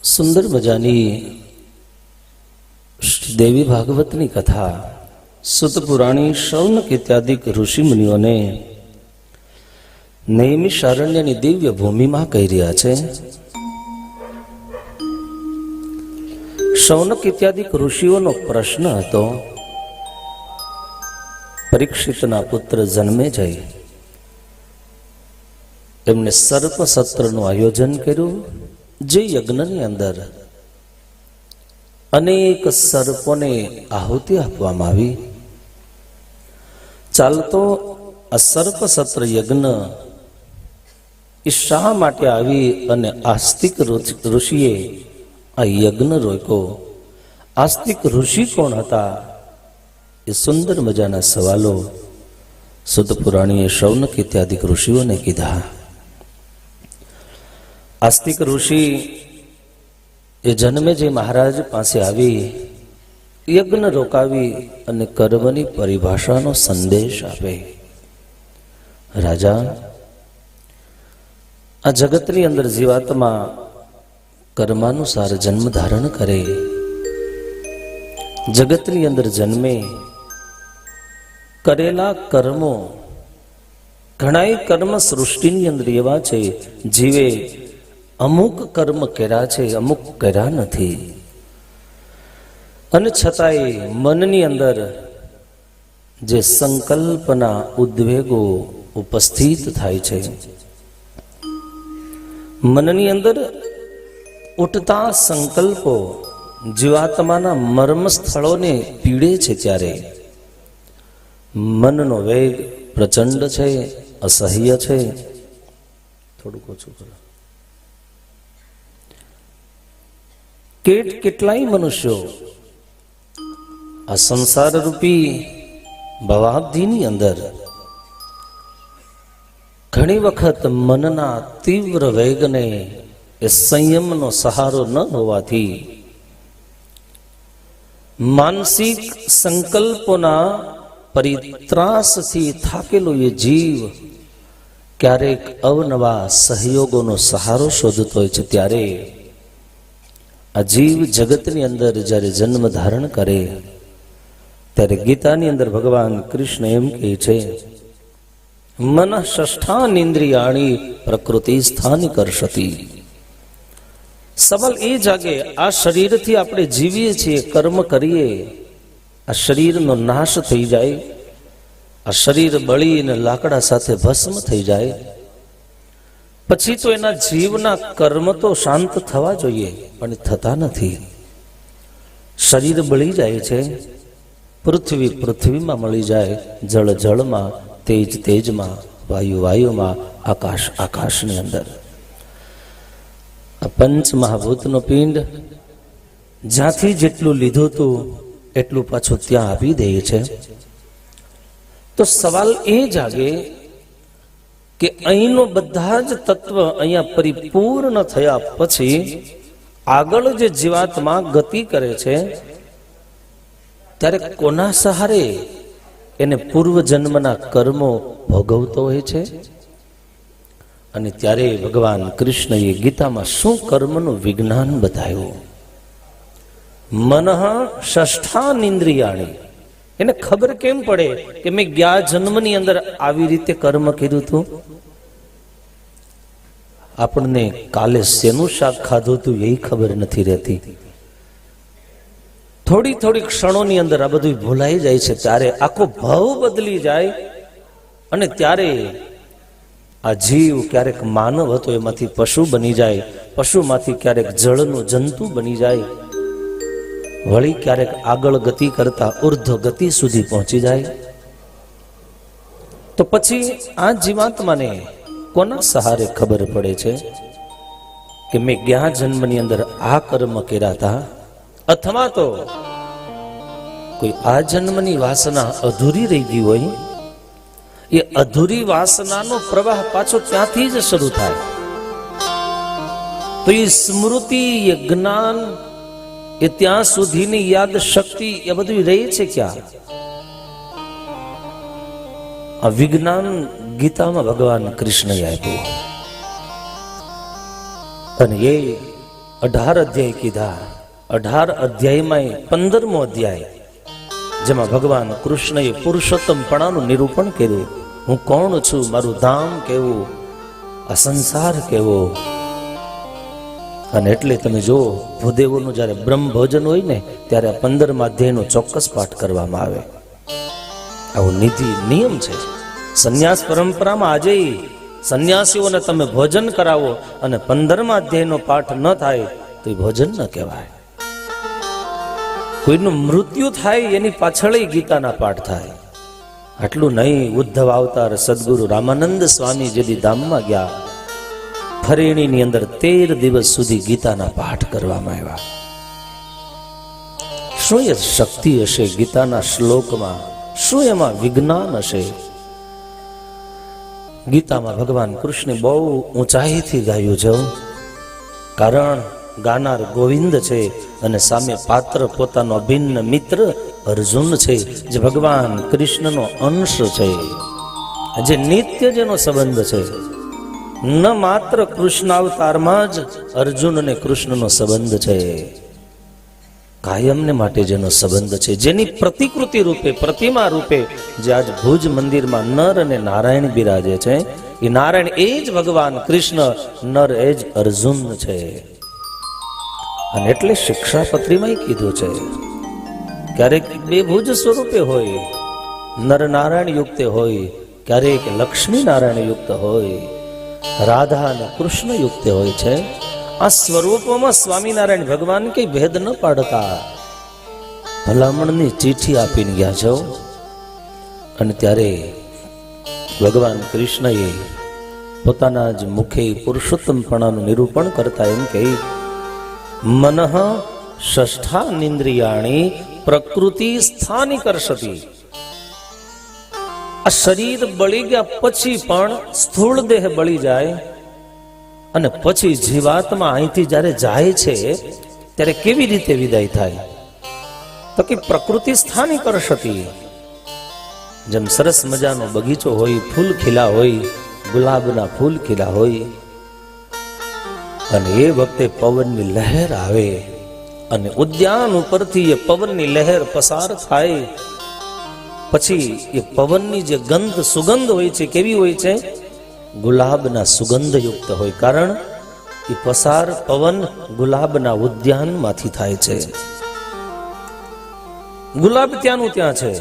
સુંદર મજાની દેવી ભાગવતની કથા સુત પુરાણી શૌનક ઇત્યાદિક ઋષિ મુનિઓને નૈમિષારણ્યની દિવ્ય ભૂમિમાં કહી રહ્યા છે. શૌનક ઇત્યાદિક ઋષિઓનો પ્રશ્ન હતો, પરીક્ષિતના પુત્ર જન્મે જઈ એમને સર્પ સત્રનું આયોજન કર્યું, જે યજ્ઞની અંદર અનેક સર્પોને આહુતિ આપવામાં આવી. ચાલતો આ સર્પ સત્ર યજ્ઞ એ શા માટે આવી અને આસ્તિક ઋષિએ આ યજ્ઞ રોક્યો? આસ્તિક ઋષિ કોણ હતા? એ સુંદર મજાના સવાલો સુત પુરાણીએ શૌનક ઇત્યાદિક ઋષિઓને કીધા. આસ્તિક ઋષિ એ જન્મે જે મહારાજ પાસે આવી યજ્ઞ રોકાવી અને કર્મની પરિભાષાનો સંદેશ આપે. રાજા, આ જગતની અંદર જીવાત્મા કર્માનુસાર જન્મ ધારણ કરે. જગતની અંદર જન્મે, કરેલા કર્મો, ઘણાય કર્મ સૃષ્ટિની અંદર એવા છે જીવે અમુક કર્મ કર્યા છે, અમુક કર્યા નથી, અને છતાંય મનની અંદર જે સંકલ્પના ઉદ્વેગો ઉપસ્થિત થાય છે, મનની અંદર ઉઠતા સંકલ્પો જીવાત્માના મર્મ સ્થળોને પીડે છે, ત્યારે મનનો વેગ પ્રચંડ છે, અસહ્ય છે. થોડુંક ઓછું કરો. કેટલાય મનુષ્યો આ સંસાર રૂપી ભવાબ્ધિની અંદર ઘણી વખત મનના તીવ્ર વેગને એ સંયમનો સહારો ન હોવાથી માનસિક સંકલ્પોના પરિત્રાસથી થાકેલો એ જીવ ક્યારેક અવનવા સહયોગોનો સહારો શોધતો હોય છે. ત્યારે આ જીવ જગતની અંદર જ્યારે જન્મ ધારણ કરે ત્યારે ગીતાની અંદર ભગવાન કૃષ્ણ એમ કહે છે, મન ષષ્ઠાન ઇન્દ્રિયાણી પ્રકૃતિ સ્થાની કરશતી. સવાલ એ જાગે, આ શરીરથી આપણે જીવીએ છીએ, કર્મ કરીએ, આ શરીરનો નાશ થઈ જાય, આ શરીર બળીને લાકડા સાથે ભસ્મ થઈ જાય, પછી તો એના જીવના કર્મ તો શાંત થવા જોઈએ, પણ થતા નથી. શરીર બળી જાય છે, પૃથ્વી પૃથ્વીમાં મળી જાય, જળ જળમાં, તેજ તેજમાં, વાયુ વાયુમાં, આકાશ આકાશની અંદર. આ પંચ મહાભૂતનો પિંડ જ્યાંથી જેટલું લીધું હતું એટલું પાછું ત્યાં આપી દે છે. તો સવાલ એ જાગે કે અહીંનો બધા જ તત્વ અહીંયા પરિપૂર્ણ થયા પછી આગળ જે જીવાત્મા ગતિ કરે છે ત્યારે કોના સહારે એને પૂર્વ જન્મના કર્મો ભોગવતો હોય છે? અને ત્યારે ભગવાન કૃષ્ણએ ગીતામાં શું કર્મનું વિજ્ઞાન બતાવ્યું? મનઃ ષષ્ઠાન ઇન્દ્રિયાણી. એને ખબર કેમ પડે કે મેં ગયા જન્મની અંદર આવી રીતે કર્મ કર્યું હતું? આપણને કાલે શેનું શાક ખાધું હતું એ ખબર નથી રહેતી. થોડી થોડી ક્ષણોની અંદર આ બધું ભૂલાઈ જાય છે. ત્યારે આખો ભાવ બદલી જાય અને ત્યારે આ જીવ ક્યારેક માનવ હતો એમાંથી પશુ બની જાય, પશુમાંથી ક્યારેક જળનું જંતુ બની જાય, વળી ક્યારેક આગળ ગતિ કરતા ઉર્ધ્વ ગતિ સુધી પહોંચી જાય. તો પછી આ જીવાત્માને કોના સહારે ખબર પડે છે કે મેં ગયા જન્મની અંદર આ કર્મ કર્યા હતા? અથવા તો કોઈ આ જન્મની વાસના અધૂરી રહી ગઈ હોય, એ અધૂરી વાસનાનો પ્રવાહ પાછો ત્યાંથી જ શરૂ થાય. તો એ સ્મૃતિ, એ જ્ઞાન, એ ત્યાં સુધીની યાદ શક્તિ એ બધું રહે છે ક્યાં? આ વિજ્ઞાન ગીતામાં ભગવાન કૃષ્ણએ આપ્યું. અને એ 18 અધ્યાય કીધા. 18 અધ્યાયમાં 15મો અધ્યાય, જેમાં ભગવાન કૃષ્ણએ પુરુષોત્તમપણાનું નિરૂપણ કર્યું. હું કોણ છું, મારું ધામ કેવું, આ સંસાર કેવો. અને એટલે તમે જુઓ, ભૂદેવોનું જ્યારે બ્રહ્મ ભોજન હોય ને ત્યારે આ 15મા અધ્યાયનો ચોક્કસ પાઠ કરવામાં આવે. આવો નિધિ નિયમ છે. સંન્યાસ પરંપરામાં આજે સંન્યાસીઓને તમે ભોજન કરાવો અને 15મા અધ્યાયનો પાઠ ન થાય તો એ ભોજન ન કહેવાય. કોઈનું મૃત્યુ થાય એની પાછળ ગીતાના પાઠ થાય. આટલું નહીં, ઉદ્ધવ અવતાર સદગુરુ રામાનંદ સ્વામી જેદી ધામમાં ગયા, ફરેણીની અંદર 13 દિવસ સુધી ગીતાના પાઠ કરવામાં આવ્યા. શું એ શક્તિ હશે ગીતાના શ્લોકમાં, શું એમાં વિજ્ઞાન હશે. ગીતામાં ભગવાન કૃષ્ણે બહુ ઊંચાઈથી ગાયું છે, કારણ ગાનાર ગોવિંદ છે અને સામે પાત્ર પોતાનો અભિન્ન મિત્ર અર્જુન છે, જે ભગવાન કૃષ્ણનો અંશ છે, જે નિત્ય જેનો સંબંધ છે. ન માત્ર કૃષ્ણ અવતારમાં જ અર્જુન અને કૃષ્ણનો સંબંધ છે, કાયમને માટે જેનો સંબંધ છે, જેની પ્રતિકૃતિ રૂપે, પ્રતિમા રૂપે જે આજ ભુજ મંદિરમાં નર અને નારાયણ બિરાજે છે, એ નારાયણ એ જ ભગવાન કૃષ્ણ, નર એ જ અર્જુન છે. અને એટલે શિક્ષાપત્રીમાં કીધું છે, ક્યારેક બે ભુજ સ્વરૂપે હોય, નર નારાયણ યુક્ત હોય, ક્યારેક લક્ષ્મી નારાયણ યુક્ત હોય, રાધા અને કૃષ્ણ યુક્ત હોય છે. આ સ્વરૂપોમાં સ્વામિનારાયણ ભગવાન કઈ ભેદ ન પાડતા, ભલામણની ચીઠી આપીને ગયા છો. અને ત્યારે ભગવાન કૃષ્ણએ પોતાના જ મુખે પુરુષોત્તમપણાનું નિરૂપણ કરતા એમ કહી, મનઃ ષષ્ઠાનિન્દ્રિયાણી પ્રકૃતિ સ્થાની કરશતી. આ શરીર બળી ગયા પછી પણ સ્થૂળ દેહ બળી જાય અને પછી જીવાત્મા અહીંથી જ્યારે જાય છે ત્યારે કેવી રીતે વિદાય થાય, તો કે પ્રકૃતિ સ્થાની કરશતી. જેમ સરસ મજાનો બગીચો હોય, ફૂલ ખીલા હોય, ગુલાબના ફૂલ ખીલા હોય, અને એ વખતે પવનની લહેર આવે અને ઉદ્યાન ઉપરથી એ પવનની લહેર પસાર થાય, પછી એ પવનની જે ગંધ, સુગંધ હોય છે, કેવી હોય છે, ગુલાબના સુગંધ યુક્ત હોય. કારણ એ પસાર પવન ગુલાબના ઉદ્યાનમાંથી થાય છે. ગુલાબ ત્યાંનું ત્યાં છે.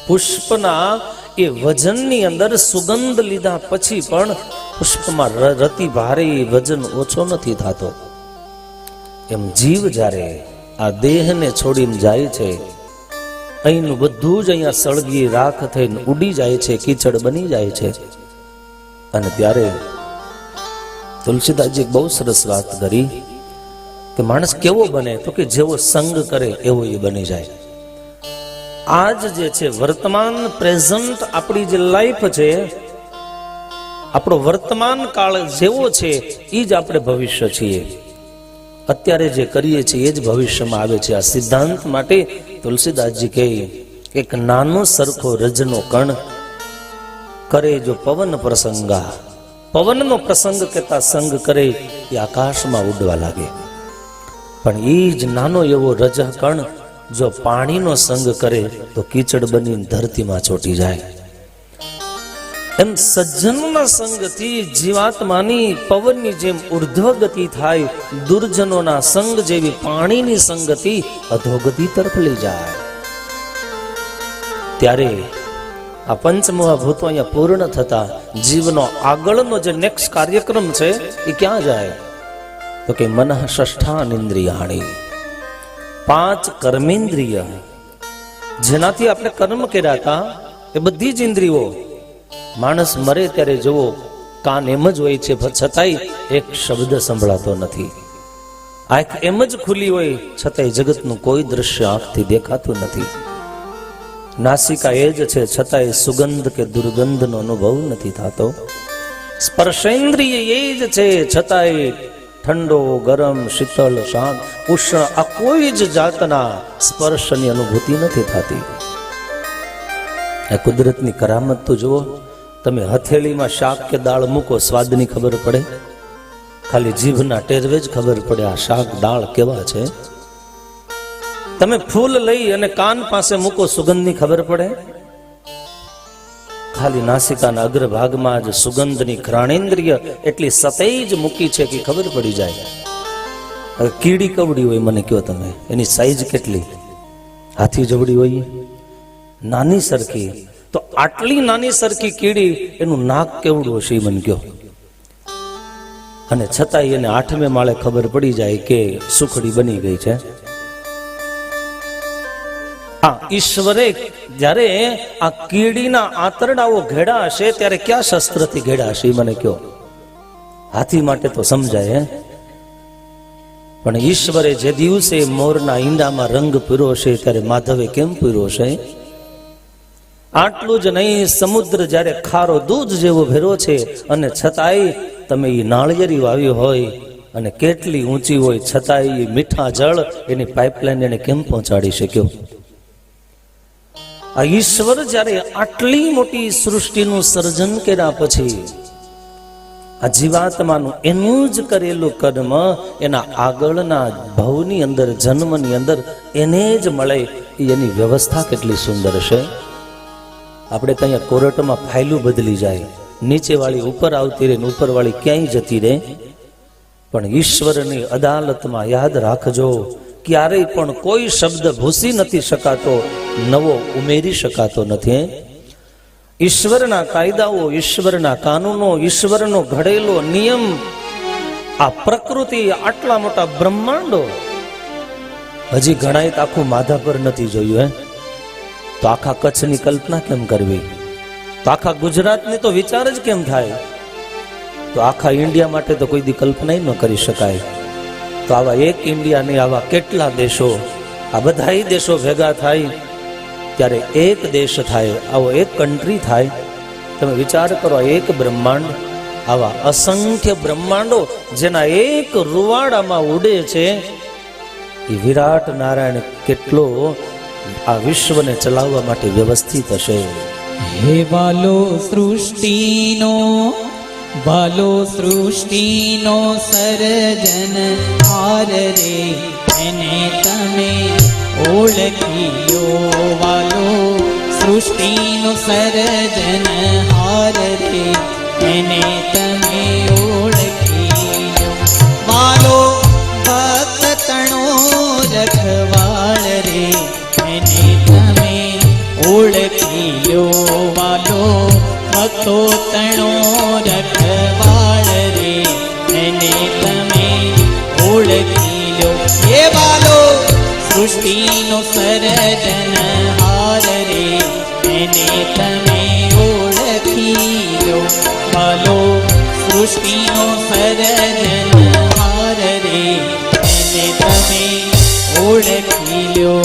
પુષ્પના એ વજનની અંદર સુગંધ લીધા પછી પણ પુષ્પમાં રતિ ભારે, વજન ઓછો નથી થતો. એમ જીવ જ્યારે આ દેહને છોડીને જાય છે, અહીંનું બધું જ અહીંયા સળગી રાખ થઈને ઉડી જાય છે, કીચડ બની જાય છે. અને ત્યારે તુલસીદાસજી બહુ સરસ વાત કરી કે માણસ કેવો બને, તો કે જેવો સંગ કરે એવો એ બની જાય. આજ જે છે વર્તમાન, પ્રેઝન્ટ, આપણી જે લાઈફ છે, આપણો વર્તમાન કાળ જેવો છે એ જ આપણે ભવિષ્ય છીએ. અત્યારે જે કરીએ છીએ એ જ ભવિષ્યમાં આવે છે. આ સિદ્ધાંત માટે તુલસીદાસજી કહે, એક નાનો સરખો રજનો કણ કરે જો પવન પ્રસંગા, પવનનો પ્રસંગ કહેતા સંગ કરે એ આકાશમાં ઉડવા લાગે. પણ એ જ નાનો એવો રજ કણ જો પાણીનો સંગ કરે તો કીચડ બનીને ધરતીમાં ચોટી જાય. એમ સજ્જનોના સંગથી જીવાત્માની પવનની જેમ ઉર્ધ્વ ગતિ થાય, દુર્જનોના સંગ જેવી પાણીની સંગતિ અધોગતિ તરફ લઈ જાય. ત્યારે આ પંચમહાભૂતો અહીંયા પૂર્ણ થતા જીવનો આગળનો જે નેક્સ્ટ કાર્યક્રમ છે એ ક્યાં જાય, તો કે મનઃ ષષ્ઠાનિન્દ્રિયાણી, 5 કર્મેન્દ્રિય, જેનાથી આપણે કર્મ કર્યા હતા એ બધી જ ઇન્દ્રિયો. માણસ મરે ત્યારે જુઓ, કાન એમ જ હોય છે છતાંય એક શબ્દ સંભળાતો નથી, આંખ એમ જ ખુલ્લી હોય છતાંય જગતનું કોઈ દ્રશ્ય આંખથી દેખાતું નથી, નાસિકા એ જ છે છતાંય સુગંધ કે દુર્ગંધનો અનુભવ નથી થતો, સ્પર્શેન્દ્રિય એ જ છે છતાંય ઠંડો, ગરમ, શીતળ, શાંત, ઉષ્ણ આ કોઈ જ જાતના સ્પર્શની અનુભૂતિ નથી થતી. આ કુદરતની કરામત તો જુઓ. તમે હથેળીમાં શાક કે દાળ મૂકો, સ્વાદની ખબર પડે? ખાલી જીભના ટેરવે જ ખબર પડે આ શાક દાળ કેવા છે. તમે ફૂલ લઈ અને કાન પાસે મૂકો, સુગંધની ખબર પડે? ખાલી નાસિકાના અગ્રભાગમાં જ સુગંધની ઘ્રાણેન્દ્રિય એટલી સતેજ મૂકી છે કે ખબર પડી જાય. હવે કીડી કવડી હોય મને કહો તમે, એની સાઈઝ કેટલી? હાથી જવડી હોય? નાની સરખી. તો આટલી નાની સરખી કીડી, એનું નાક કેવડું હશે મને કહો? અને છતાંય એને 8મે માળે ખબર પડી જાય કે સુખડી બની ગઈ છે. ઈશ્વરે જ્યારે આ કીડીના આંતરડાઓ ઘેડા હશે ત્યારે ક્યાં શસ્ત્રથી ઘેડા હશે મને કહો? હાથી માટે તો સમજાય. પણ ઈશ્વરે જે દિવસે મોરના ઈંડામાં રંગ પૂર્યો છે ત્યારે માધવે કેમ પૂર્યો છે? આટલું જ નહીં, સમુદ્ર જ્યારે ખારો દૂધ જેવો ભેરો છે અને છતાંય તમે એ નાળિયેરી વાવી હોય અને કેટલી ઊંચી હોય છતાંય એ મીઠા જળ એની પાઇપલાઇન એને કેમ પહોંચાડી શક્યો? આ ઈશ્વર જ્યારે આટલી મોટી સૃષ્ટિનું સર્જન કર્યા પછી આ જીવાત્માનું એનું જ કરેલું કર્મ એના આગળના ભવની અંદર, જન્મની અંદર એને જ મળે, એની વ્યવસ્થા કેટલી સુંદર છે. આપણે ત્યાં કોર્ટમાં ફાઇલું બદલી જાય, નીચે વાળી ઉપર આવતી રહે, ઉપર વાળી ક્યાંય જતી રહે. પણ ઈશ્વરની અદાલતમાં યાદ રાખજો, ક્યારેય પણ કોઈ શબ્દ ભૂસી નથી શકાતો, નવો ઉમેરી શકાતો નથી. ઈશ્વરના કાયદાઓ, ઈશ્વરના કાનૂનો, ઈશ્વરનો ઘડેલો નિયમ, આ પ્રકૃતિ, આટલા મોટા બ્રહ્માંડો, હજી ઘણાય આખું માધાપર નથી જોયું. તો આખા કચ્છની કલ્પના કેમ કરવી? તો આખા ગુજરાતની તો વિચાર જ કેમ થાય? તો આખા ઇન્ડિયા માટે તો કોઈ દી કલ્પના ન કરી શકાય. તો આવા એક ઇન્ડિયા નહીં, આવા કેટલા દેશો, આ બધા દેશો ભેગા થાય ત્યારે એક દેશ થાય, આવો એક કન્ટ્રી થાય. તમે વિચાર કરો, એક બ્રહ્માંડ, આવા અસંખ્ય બ્રહ્માંડો જેના એક રૂવાડામાં ઉડે છે, એ વિરાટ નારાયણ કેટલો આ વિશ્વને ચલાવવા માટે વ્યવસ્થિત હશે. હે બાલો સૃષ્ટિનો સર્જન હાર રે, એને તમે ઓળખીયો. વાલો સૃષ્ટિનો સર્જન હાર રે, એને તમે ઓળખીયો. વાલો ભક્ત તણો રખવાળ રે, એને તમે ઓળખીયો. વાલો ભક્તો તણો રખવાળ રે, એને તમે ઓળખીયો. હે બાલો સૃષ્ટિનો સર્જન હાર રે, એને તમે ઓળખીયો. બાલો સૃષ્ટિનો સર્જન હાર રે, એને તમે ઓળખીયો.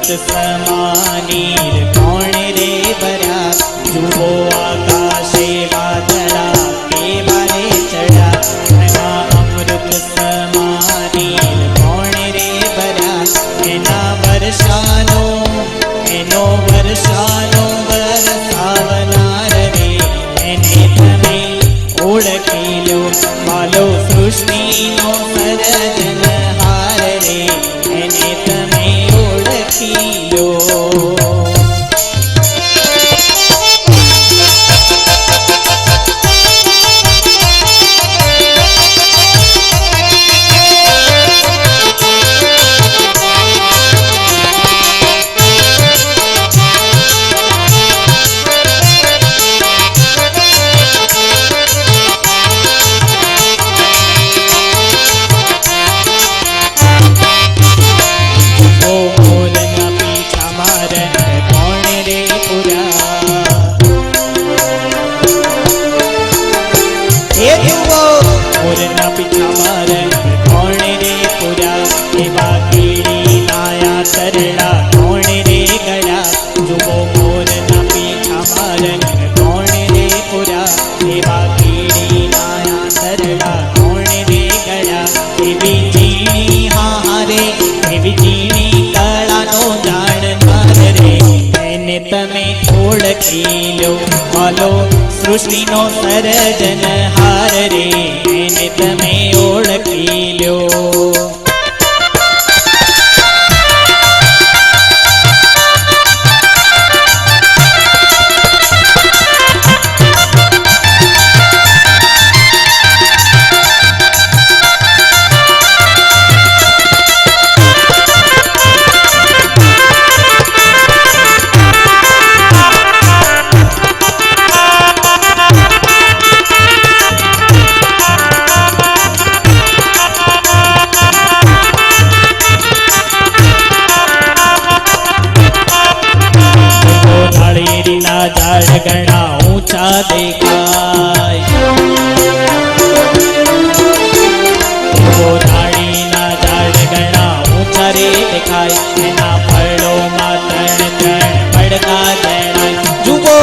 સમાનીર કોણ રે ભર્યા જુઓ આકાશે વાદળા કેવા રે ચડ્યા એમાં અમૃત સમાનીર કોણ રે ભર્યા એના વર્ષાનો વરસાવનાર રે એને તમે ઓળખી લો માલો સૃષ્ટિનો સર્જનહાર રે એને તમે ઓળખી લો મોરના પીછા મારણ કોણ રે પૂરા એવા કીડી નાયા તરડા કોણ રે ગયા જુઓ મોરના પીછા મારણ કોણ રે પૂરા એવા કીડી નાયા તરડા કોણ રે ગયા એવી ઝીણી હારે એવી ઝીણી કળાનો જાણનાર રે એને તમે ઓળખી લો હાલો સૃષ્ટિનો સર્જનહાર રે એને તમે ઓળખી લો ઝાડ ઘણા ઊંચા દેખાય ધાડીના ઝાડ ઘણા ઊંચા રે દેખાય એના ફળોમાં ત્રણ પડતા જણાય જુઓ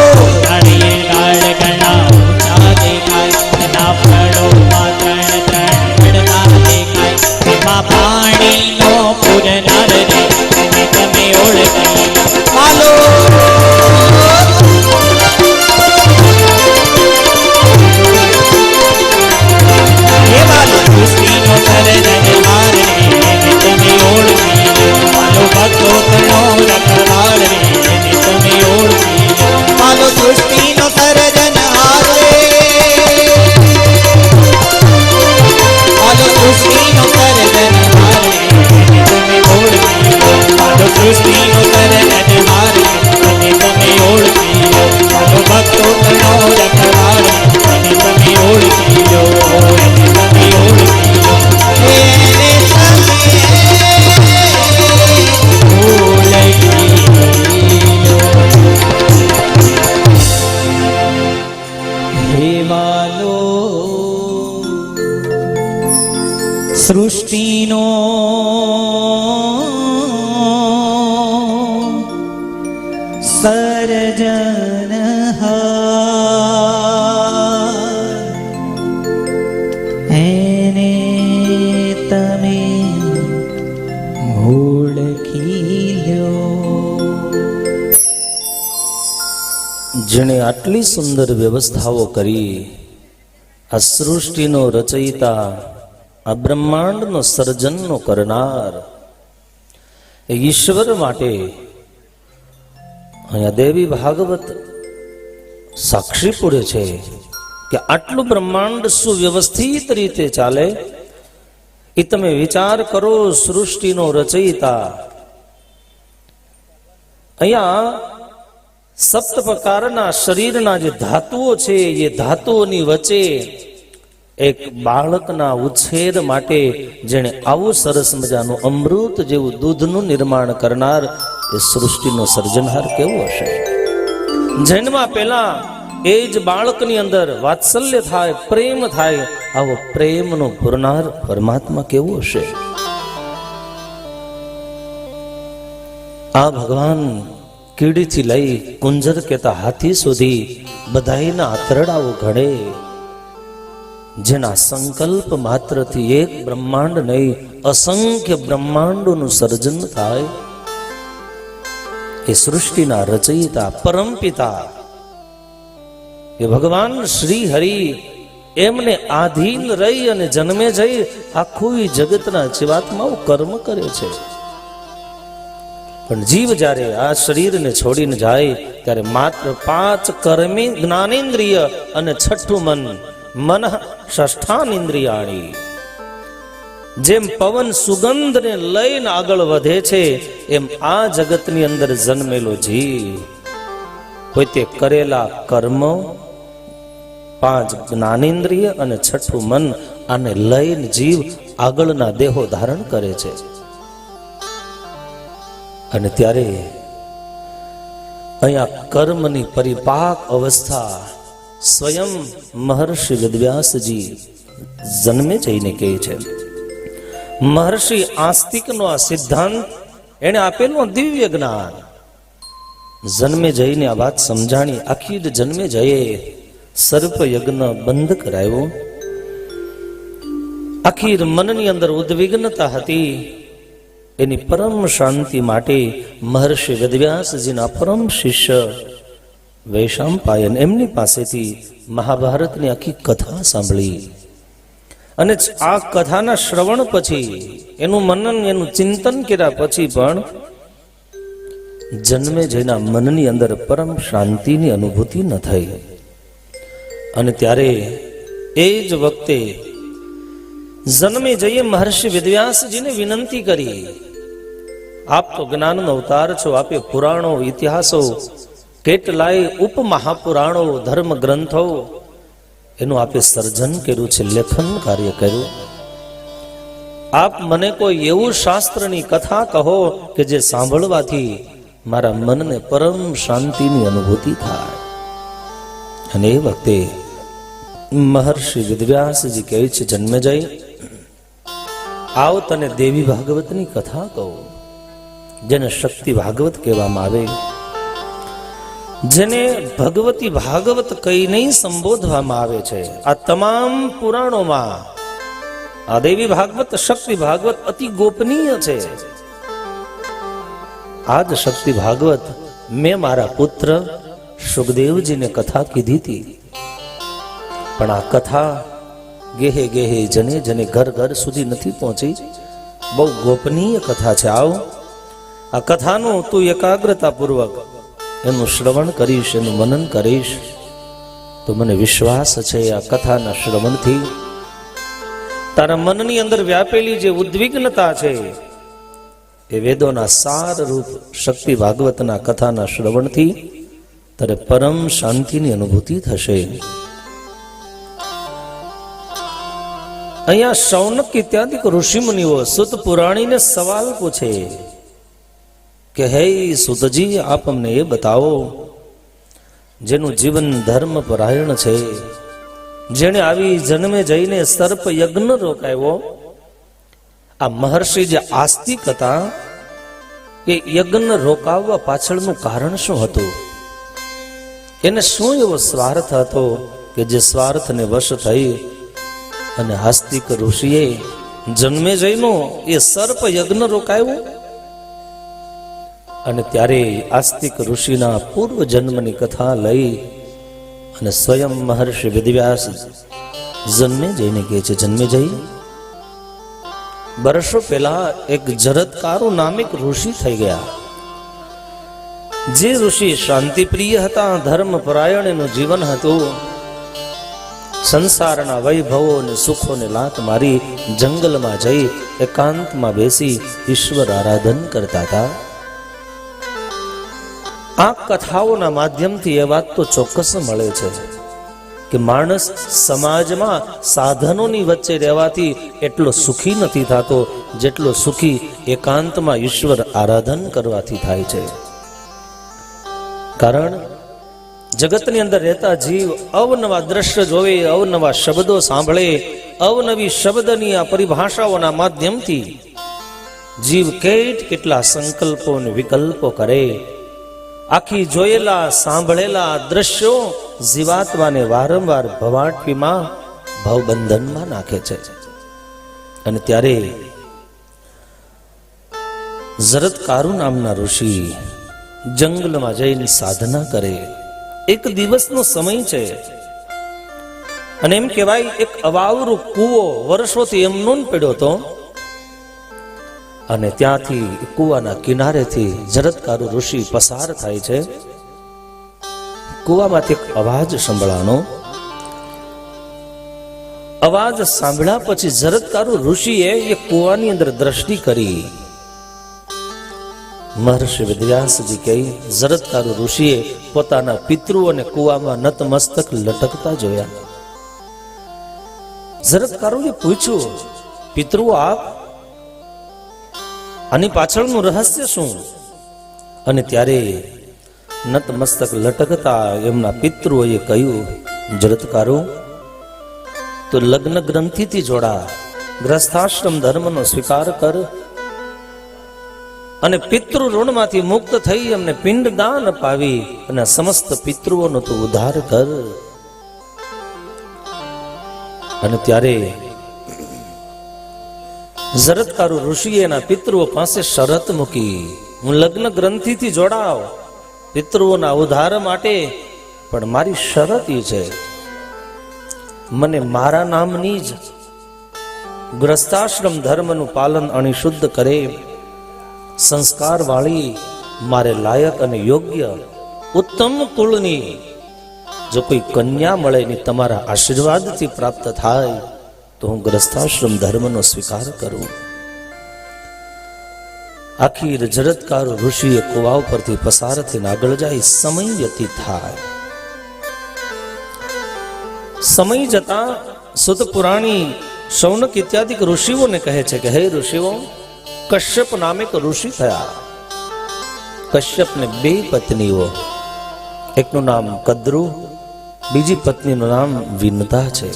ધાડીના ઘણા ઊંચા દેખાય એના ફળોમાં ત્રણ પડતા દેખાય એમાં પાણીનો પૂરનાર રે એને તમે ઓળખી હાલો સૃષ્ટિનો સર્જનહાર રે એને તમે ઓળખી લો માલો ભક્તોનો રખવાળ રે એને તમે ઓળખી લો માલો સૃષ્ટિનો સર્જનહાર રે માલો સૃષ્ટિનો સર્જનહાર રે એને તમે ઓળખી લો માલો સૃષ્ટિનો સર્જનહાર રે એને તમે ઓળખી લો માલો ભક્તોનો રખવાળ રે એને તમે ઓળખી લો એને તમે ઓળખી લો એને તમે માલો સૃષ્ટિનો સર્જનહાર એને તમે ઓળખી લો જેણે આટલી સુંદર વ્યવસ્થાઓ કરી આ સૃષ્ટિનો રચયિતા આ બ્રહ્માંડનો સર્જનનો કરનાર એ ઈશ્વર માટે અહીંયા દેવી ભાગવત સાક્ષી પૂરે છે કે આટલું બ્રહ્માંડ સુવ્યવસ્થિત રીતે ચાલે એ તમે વિચાર કરો. સૃષ્ટિનો રચયિતા અહીંયા સપ્ત પ્રકારના શરીરના જે ધાતુઓ છે એ ધાતુઓની વચ્ચે એક બાળકના ઉછેર માટે જેણે આવું સરસ મજાનું અમૃત જેવું દૂધનું નિર્માણ કરનાર એ સૃષ્ટિનો સર્જનહાર કેવો હશે. જન્મ પહેલા એ જ બાળકની અંદર વાત્સલ્ય થાય, પ્રેમ થાય, આવો પ્રેમનો પૂરનાર પરમાત્મા કેવો હશે. આ ભગવાન કીડીથી લઈ કુંજર કહેતા હાથી સુધી બધાયના આંતરડાઓ ઘડે, જેના સંકલ્પ માત્રથી એક બ્રહ્માંડ નહીં અસંખ્ય બ્રહ્માંડોનું સર્જન થાય, એ સૃષ્ટિના રચયિતા પરમપિતા એ ભગવાન શ્રી હરિ એમને આધીન રહી અને જન્મે જઈ આખું જગતના જીવાત્માઓ કર્મ કરે છે. પણ જીવ જ્યારે આ શરીરને છોડીને જાય ત્યારે માત્ર 5 કર્મી જ્ઞાનેન્દ્રિય અને છઠ્ઠું મન ષષ્ઠાન ઇન્દ્રિયાણી, જેમ પવન સુગંધને લઈને આગળ વધે છે એમ આ જગતની અંદર જન્મેલો જીવ કોઈ તે કરેલા કર્મ, 5 જ્ઞાનેન્દ્રિય અને છઠ્ઠું મન આને લઈને જીવ આગળના દેહો ધારણ કરે છે. અને ત્યારે અહીંયા કર્મની પરિપાક અવસ્થા સ્વયં મહર્ષિ વેદવ્યાસજી જન્મે જઈને કહે છે. મહર્ષિ આસ્તિકનો આ સિદ્ધાંત એને આપેલું દિવ્ય જ્ઞાન જન્મે જઈને આ વાત સમજાણી. આખી જન્મે જઈએ સર્પ યજ્ઞ બંધ કરાયો. આખી મનની અંદર ઉદ્વિગ્નતા હતી, એની પરમ શાંતિ માટે મહર્ષિ વેદવ્યાસજીના પરમ શિષ્ય વૈશંપાયન એમની પાસેથી મહાભારતની આખી કથા સાંભળી. અને આ કથાના શ્રવણ પછી એનું મનન, એનું ચિંતન કર્યા પછી પણ જન્મે જઈના મનની અંદર પરમ શાંતિની અનુભૂતિ ન થઈ. અને ત્યારે એ જ વખતે જન્મે જઈએ મહર્ષિ વેદવ્યાસજીને વિનંતી કરી, આપ તો જ્ઞાનનો અવતાર છો, આપે પુરાણો, ઇતિહાસો, કેટલાય ઉપમહાપુરાણો, ધર્મ ગ્રંથો એનું આપે સર્જન કર્યું છે, લેખન કાર્ય કર્યું. આપ મને કોઈ એવું શાસ્ત્રની કથા કહો કે જે સાંભળવાથી મારા મનને પરમ શાંતિની અનુભૂતિ થાય. અને એ વખતે મહર્ષિ વેદવ્યાસજી કહે છે, જન્મે જઈ આવ તને દેવી ભાગવતની કથા કહું, જેને શક્તિ ભાગવત કહેવામાં આવે, જેને ભગવતી ભાગવત કહીને સંબોધવામાં આવે છે. આ તમામ પુરાણોમાં આ દેવી ભાગવત, શક્તિ ભાગવત અતિ ગોપનીય છે. આ જ શક્તિ ભાગવત મેં મારા પુત્ર સુખદેવજીને કથા કીધી હતી. પણ આ કથા ગેહે ગેહે જને જને ઘર ઘર સુધી નથી પહોંચી. બહુ ગોપનીય કથા છે. આવ આ કથાનું તું એકાગ્રતાપૂર્વક એનું શ્રવણ કરીશ, એનું મનન કરીશ તો મને વિશ્વાસ છે આ કથાના શ્રવણથી તારા મનની અંદર વ્યાપેલી જે ઉદ્વિગ્નતા છે એ વેદોના સાર રૂપ શક્તિ ભાગવતના કથાના શ્રવણથી તારે પરમ શાંતિની અનુભૂતિ થશે. અહીંયા શૌનક ઇત્યાદિ ઋષિ મુનિઓ સુત પુરાણીને સવાલ પૂછે કે હે સુતજી, આપ અમને એ બતાવો જેનું જીવન ધર્મ પરાયણ છે, જેને આવી જન્મે જઈને સર્પ યજ્ઞ રોકાયો. આ મહર્ષિ જે આસ્તિક હતા એ યજ્ઞ રોકાવવા પાછળનું કારણ શું હતું? એને શું એવો સ્વાર્થ હતો કે જે સ્વાર્થને વશ થઈ અને આસ્તિક ઋષિએ જન્મે જઈનો એ સર્પ યજ્ઞ રોકાયો? અને ત્યારે આસ્તિક ઋષિના પૂર્વ જન્મની કથા લઈ અને સ્વયં મહર્ષિ વેદવ્યાસ જન્મે જઈને કહે છે, જન્મે જઈ વર્ષો પહેલા એક જરદકારો નામિક ઋષિ થઈ ગયા. જે ઋષિ શાંતિપ્રિય હતા, ધર્મ પરાયણ એનું જીવન હતું, સંસારના વૈભવો અને સુખોને લાત મારી જંગલમાં જઈ એકાંતમાં બેસી ઈશ્વર આરાધન કરતા હતા. આ કથાઓના માધ્યમથી એ વાત તો ચોક્કસ મળે છે કે માણસ સમાજમાં સાધનોની વચ્ચે રહેવાથી એટલો સુખી નથી થતો જેટલો સુખી એકાંતમાં ઈશ્વર આરાધન કરવાથી થાય છે. કારણ જગતની અંદર રહેતા જીવ અવનવા દ્રશ્ય જોવે, અવનવા શબ્દો સાંભળે, અવનવી શબ્દની આ પરિભાષાઓના માધ્યમથી જીવ કેટલા સંકલ્પો અને વિકલ્પો કરે, આખી જોયેલા સાંભળેલા દ્રશ્યો જીવાત્માને વારંવાર ભવાટવીમાં ભવબંધનમાં નાખે છે. અને ત્યારે જરત્કારુ નામના ઋષિ જંગલમાં જઈને સાધના કરે. એક દિવસનો સમય છે અને એમ કહેવાય એક અવાવરો કૂવો વર્ષોથી એમનો પડ્યો હતો અને ત્યાંથી કૂવાના કિનારેથી જરત્કારુ ઋષિ પસાર થાય છે. કૂવામાંથી એક અવાજ સંભળાનો. અવાજ સાંભળ્યા પછી જરત્કારુ ઋષિએ એ કૂવાની અંદર દ્રષ્ટિ કરી. મહર્ષિ વેદવ્યાસજી કહે, જરત્કારુ ઋષિએ પોતાના પિતૃઓને કૂવામાં નતમસ્તક લટકતા જોયા. જરત્કારુએ પૂછ્યું, પિતૃઓ આપ, આની પાછળનું રહસ્ય શું? અને ત્યારે નતમસ્તક લટકતા એમના પિતૃઓએ કહ્યું, જરત્કારુ, તો લગ્ન ગ્રંથિથી જોડા, ગ્રસ્થાશ્રમ ધર્મનો સ્વીકાર કર અને પિતૃ ઋણમાંથી મુક્ત થઈ અમને પિંડદાન અપાવી અને સમસ્ત પિતૃઓનો તું ઉદ્ધાર કર. અને ત્યારે જરત્કારુ ઋષિએ એના પિતૃઓ પાસે શરત મૂકી, હું લગ્ન ગ્રંથિથી જોડાવ પિતૃઓના ઉદ્ધાર માટે, પણ મારી શરત એ છે, મને મારા નામની જ ગ્રસ્તાશ્રમ ધર્મનું પાલન અણિશુદ્ધ કરે, સંસ્કાર વાળી મારે લાયક અને યોગ્ય ઉત્તમ કુળની જો કોઈ કન્યા મળે ને તમારા આશીર્વાદથી પ્રાપ્ત થાય તો હું ગ્રસ્તાશ્રમ ધર્મનો સ્વીકાર કરું. આખીર જરત્કારુ ઋષિએ કુવા ઉપરથી પસાર થઈને આગળ જાય. સમય વ્યતીત થાય. સમય જતા સુત પુરાણી શૌનક ઇત્યાદિક ઋષિઓને કહે છે કે હે ઋષિઓ, કશ્યપ નામે એક ઋષિ થયા. કશ્યપને 2 પત્નીઓ, એકનું નામ કદ્રુ, બીજી પત્નીનું નામ વિનતા છે.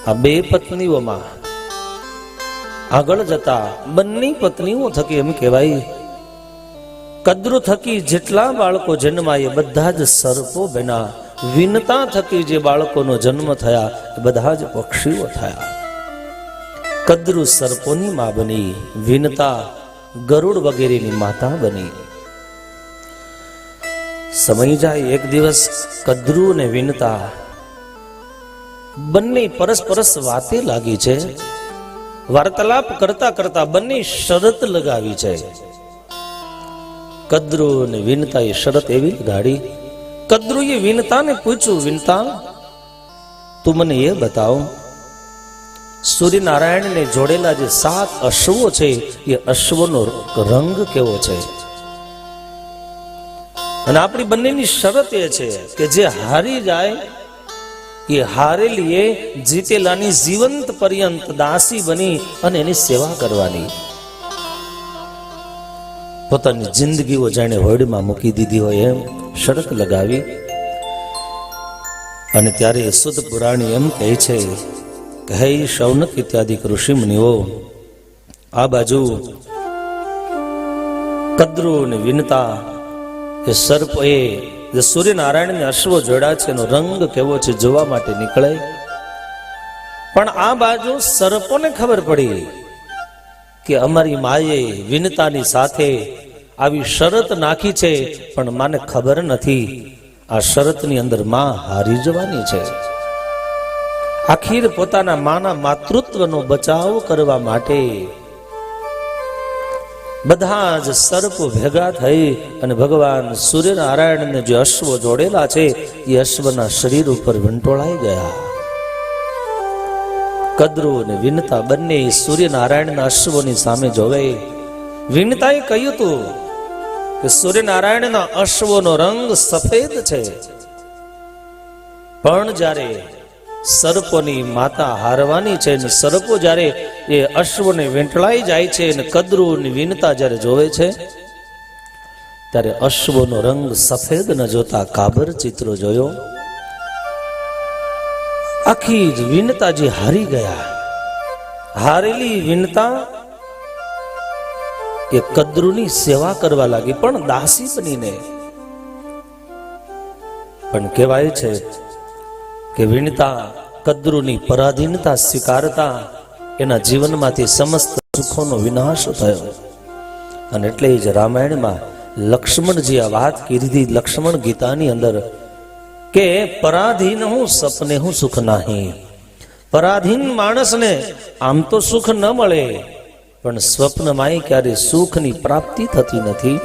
આ 2 પત્નીઓમાં આગળ જતા બંને પત્નીઓ થકી એમ કહેવાય, કદ્રુ થકી જેટલા બાળકો જન્માય એ બધા જ સર્પો બન્યા. વિનતા થકી જે બાળકોનો જન્મ થયા એ બધા જ પક્ષીઓ થયા. કદ્રુ સર્પોની માં બની, વિનતા ગરુડ વગેરેની માતા બની. સમય જાય, એક દિવસ કદ્રુ અને વિનતા બંને પરસ્પરસ વાતે લાગી છે. વાર્તાલાપ કરતા કરતા બંને શરત લગાવી છે. કદ્રુ અને વિનતા એ શરત એવી લગાડી. કદ્રુએ વિનતાને પૂછ્યું, વિનતા તું મને એ બતાવ, સૂર્યનારાયણને જોડેલા જે 7 અશ્વો છે એ અશ્વનો રંગ કેવો છે? અને આપણી બંનેની શરત એ છે કે જે હારી જાય એ હારેલીએ જીતેલાની જીવંત પર્યંત દાસી બની અને એની સેવા કરવાની. પોતાની જિંદગીઓ જાણે હોડમાં મૂકી દીધી હોય એમ શરત લગાવી. અને ત્યારે સુત પુરાણી એમ કહે છે કે હે શૌનક ઇત્યાદિક ઋષિ મુનિઓ, આ બાજુ કદ્રુ અને વિનતા એ સર્પ એ જે સૂર્યનારાયણને અશ્વ જોડા છે એનો રંગ કેવો છે જોવા માટે નીકળે. પણ આ બાજુ સર્પોને ખબર પડી કે અમારી માએ વિનતાની સાથે આવી શરત નાખી છે, પણ માને ખબર નથી આ શરતની અંદર માં હારી જવાની છે. આખીર પોતાના માના માતૃત્વનો બચાવ કરવા માટે બધા જ સર્પો ભેગા થઈ અને ભગવાન સૂર્યનારાયણને જે અશ્વો જોડેલા છે એ અશ્વના શરીર ઉપર વીંટોળાઈ ગયા. કદ્રુ અને વિનતા બંને સૂર્યનારાયણના અશ્વોની સામે જોવે. વિનતાએ કહ્યું હતું કે સૂર્યનારાયણના અશ્વનો રંગ સફેદ છે, પણ જ્યારે સર્પોની માતા હારવાની છે અને સર્પો જ્યારે એ અશ્વને વેંટળાઈ જાય છે અને કદ્રુ અને વિનતા જ્યારે જોવે છે ત્યારે અશ્વનો રંગ સફેદ ન જોતા કાબર ચિત્રો જોયો. આખી જ વિનતાજી હારી ગયા. હારેલી વિનતા એ કદ્રુની સેવા કરવા લાગી, પણ દાસી બનીને. પણ કહેવાય છે કે વિણતા કદ્રુની પરાધીનતા સ્વીકારતા એના જીવનમાંથી સમસ્ત સુખોનો વિનાશ થયો. અને એટલે જ રામાયણમાં લક્ષ્મણજી આ વાત કીધી લક્ષ્મણ ગીતાની અંદર કે પરાધીન હું સપને હું સુખ નાહી. પરાધીન માણસને આમ તો સુખ ન મળે, પણ સ્વપ્નમાં ક્યારે સુખની પ્રાપ્તિ થતી નથી.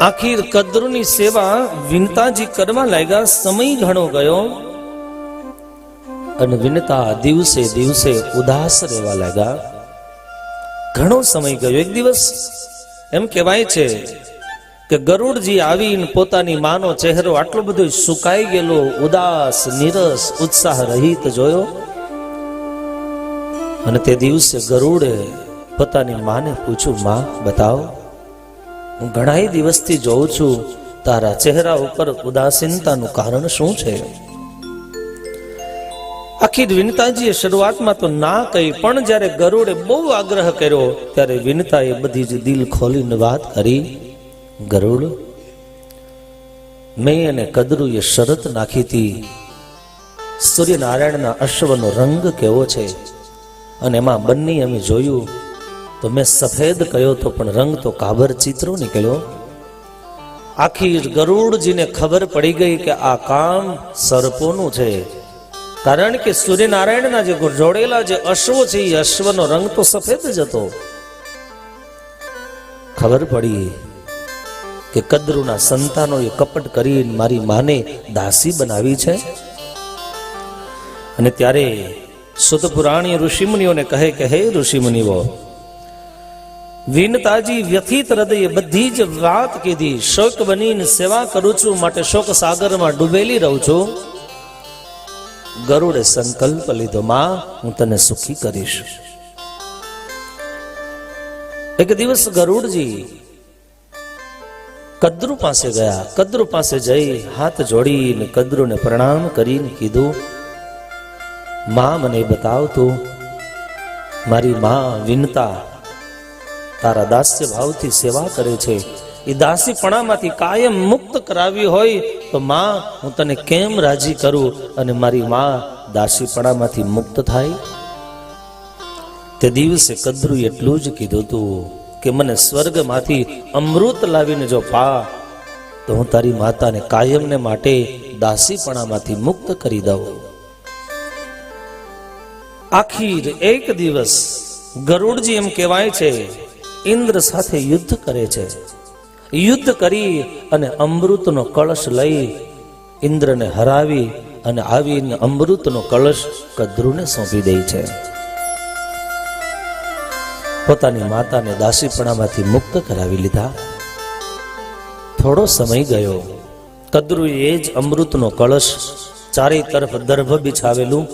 આખીર કદ્રુની સેવા વિનતાજી કરવા લાગ્યા. સમય ઘણો ગયો અને વિનતા દિવસે દિવસે ઉદાસ રહેવા લાગ્યા. ઘણો સમય ગયો. એક દિવસ એમ કહેવાય છે કે ગરુડજી આવીને પોતાની માનો ચહેરો આટલો બધો સુકાઈ ગયેલો, ઉદાસ, નીરસ, ઉત્સાહ રહિત જોયો. અને તે દિવસે ગરુડે પોતાની માને પૂછ્યું, માં બતાવ, હું ઘણા દિવસથી જોઉં છું તારા ચહેરા ઉપર ઉદાસીનતાનું કારણ શું છે? આખી વિનતાજીએ શરૂઆતમાં તો ના કહી, પણ જ્યારે ગરુડે બહુ આગ્રહ કર્યો ત્યારે વિનતાએ બધી જ દિલ ખોલીને વાત કરી. ગરુડ, મેં અને કદ્રુએ શરત નાખી હતી, સૂર્યનારાયણના અશ્વનો રંગ કેવો છે, અને એમાં બંને અમે જોયું તો મેં સફેદ કહ્યો તો પણ રંગ તો કાબર ચિત્રો નીકળ્યો. આખી ગરુડજીને ખબર પડી ગઈ કે આ કામ સર્પોનું છે, કારણ કે સૂર્યનારાયણના જે જોડેલા જે અશ્વો છે એ અશ્વનો રંગ તો સફેદ જ હતો. ખબર પડી કે કદ્રુના સંતાનોએ કપટ કરી મારી માને દાસી બનાવી છે. અને ત્યારે સુત પુરાણી ઋષિમુનિઓને કહે કે હે ઋષિમુનિઓ, વિનતાજી વ્યથિત હૃદયે બધી જ વાત કીધી. શોક બનીને સેવા કરું છું, માટે શોક સાગરમાં ડૂબેલી રહું છું. ગરુડે સંકલ્પ લીધો, માં હું તને સુખી કરીશ. એક દિવસ ગરુડજી કદ્રુ પાસે ગયા. કદ્રુ પાસે જઈ હાથ જોડીને કદ્રુને પ્રણામ કરીને કીધું, માં મને બતાવ, તું મારી માં વિનતા તારા દાસ્ય ભાવથી સેવા કરે છે, એ દાસીપણામાંથી કાયમ મુક્ત કરાવી હોય તો માં હું તને કેમ રાજી કરું અને મારી માં દાસીપણામાંથી મુક્ત થાય? તે દિવસે કદ્રુ એટલું જ કીધું તું કે મને સ્વર્ગમાંથી અમૃત લાવીને જો પા તો હું તારી માતાને કાયમને માટે દાસીપણામાંથી મુક્ત કરી દઉં. આખીર એક દિવસ ગરુડજી એમ કહેવાય છે ઇન્દ્ર સાથે યુદ્ધ કરે છે. યુદ્ધ કરી અને અમૃતનો કળશ લઈ ઇન્દ્રને હરાવી અને આવીને અમૃતનો કળશ કદ્રુને સોંપી દે છે. પોતાની માતાને દાસીપણામાંથી મુક્ત કરાવી લીધા. થોડો સમય ગયો. કદ્રુએ એ જ અમૃતનો કળશ, ચારે તરફ દર્ભ બિછાવેલું,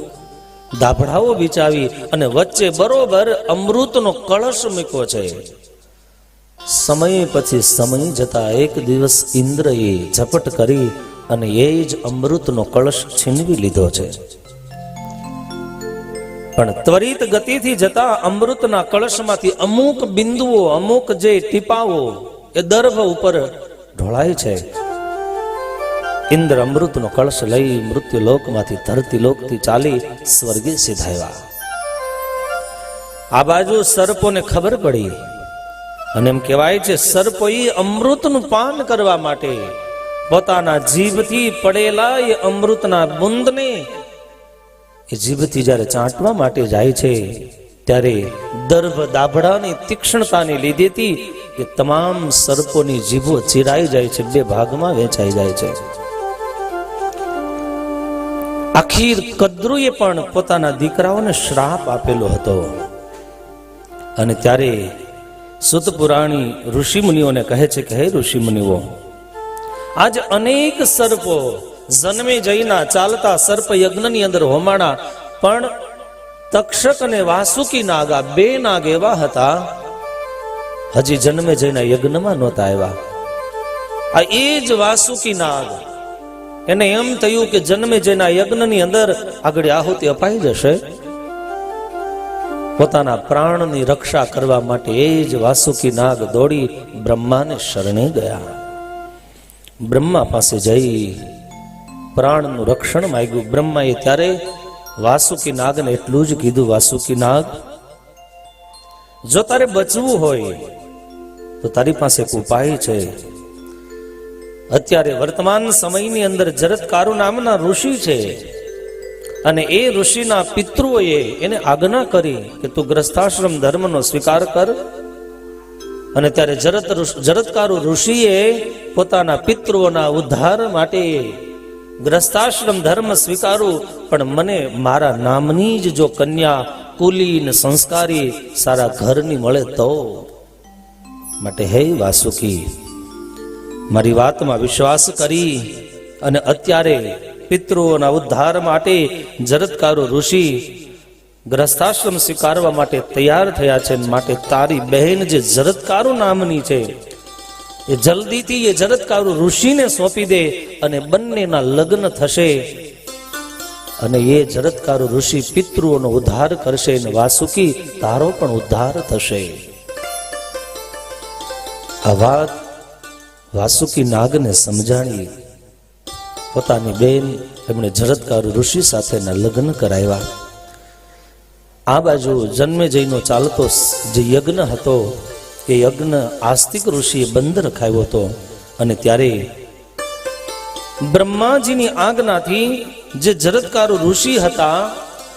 દાભડાઓ બિછાવી અને વચ્ચે બરોબર અમૃતનો કળશ મૂક્યો છે. સમય પછી સમય જતા એક દિવસ ઇન્દ્રએ ઝપટ કરી અને એ જ અમૃતનો કળશ છીનવી લીધો છે. પણ ત્વરિત ગતિથી જતા અમૃતના કળશમાંથી અમુક બિંદુઓ, અમુક જે ટીપાઓ એ દર્ભ ઉપર ઢોળાય છે. ઇન્દ્ર અમૃતનો કળશ લઈ મૃત્યુલોકમાંથી ધરતીલોકથી ચાલી સ્વર્ગે સીધાયા. આ બાજુ સર્પોને ખબર પડી અને એમ કહેવાય છે સર્પોએ અમૃતનું પાન કરવા માટે પોતાના જીભથી પડેલા એ અમૃતના બુંદને એ જીભથી જ્યારે ચાટવા માટે જાય છે ત્યારે દર્ભ દાભડાની તીક્ષ્ણતાને લીધેથી એ તમામ સર્પોની જીભો ચીરાઈ જાય છે, બે ભાગમાં વેચાઈ જાય છે. આખીર કદ્રુએ પણ પોતાના દીકરાઓને શ્રાપ આપેલો હતો. અને ત્યારે સુત પુરાણી ઋષિમુનિઓને કહે છે કે હે ઋષિમુનિઓ, આજ અનેક સર્પો જન્મે જઈના ચાલતા સર્પ યજ્ઞની અંદર હોમાણા, પણ તક્ષક અને વાસુકી નાગ, આ બે નાગ એવા હતા હજી જન્મે જઈના યજ્ઞમાં નહોતા આવ્યા. આ એ જ વાસુકી નાગ, એને એમ થયું કે જન્મે જઈના યજ્ઞની અંદર આગળ આહુતિ અપાઈ જશે. પોતાના પ્રાણની રક્ષા કરવા માટે એ જ વાસુકી નાગ દોડી બ્રહ્માને શરણે ગયા. બ્રહ્મા પાસે જઈ પ્રાણનું રક્ષણ માંગ્યું. બ્રહ્માએ ત્યારે વાસુકી નાગને એટલું જ કીધું, વાસુકી નાગ, જો તારે બચવું હોય તો તારી પાસે એક ઉપાય છે. અત્યારે વર્તમાન સમયની અંદર જરત્કારુ નામના ઋષિ છે અને એ ઋષિના પિતૃઓએ એને આજ્ઞા કરી કે તું ગ્રસ્થાશ્રમ ધર્મનો સ્વીકાર કર. અને ત્યારે જરત્કારુ ઋષિએ પોતાના પિતૃઓના ઉદ્ધાર માટે ગ્રસ્થાશ્રમ ધર્મ સ્વીકારું, પણ મને મારા નામની જ જો કન્યા કુલીન સંસ્કારી સારા ઘરની મળે તો. માટે હે વાસુકી, મારી વાતમાં વિશ્વાસ કરી અને અત્યારે પિતૃઓના ઉદ્ધાર માટે જરત્કારુ ઋષિ ગ્રસ્થાશ્રમ સ્વીકારવા માટે તૈયાર થયા છે. માટે તારી બહેન જે જરત્કારુ નામની છે એ જલ્દીથી એ જરત્કારુ ઋષિને સોંપી દે અને બંનેના લગ્ન થશે અને એ જરત્કારુ ઋષિ પિતૃઓનો ઉદ્ધાર કરશે અને વાસુકી તારો પણ ઉદ્ધાર થશે. આ વાત વાસુકી નાગને સમજાણી. પોતાની બેન એમણે જરત્કારુ ઋષિ સાથેના લગ્ન કરાવ્યા. આ બાજુ જન્મેજયનો ચાલતો જે યજ્ઞ હતો એ યજ્ઞ આસ્તિક ઋષિએ બંધ રખાયો હતો. અને ત્યારે બ્રહ્માજીની આજ્ઞાથી જે જરત્કારુ ઋષિ હતા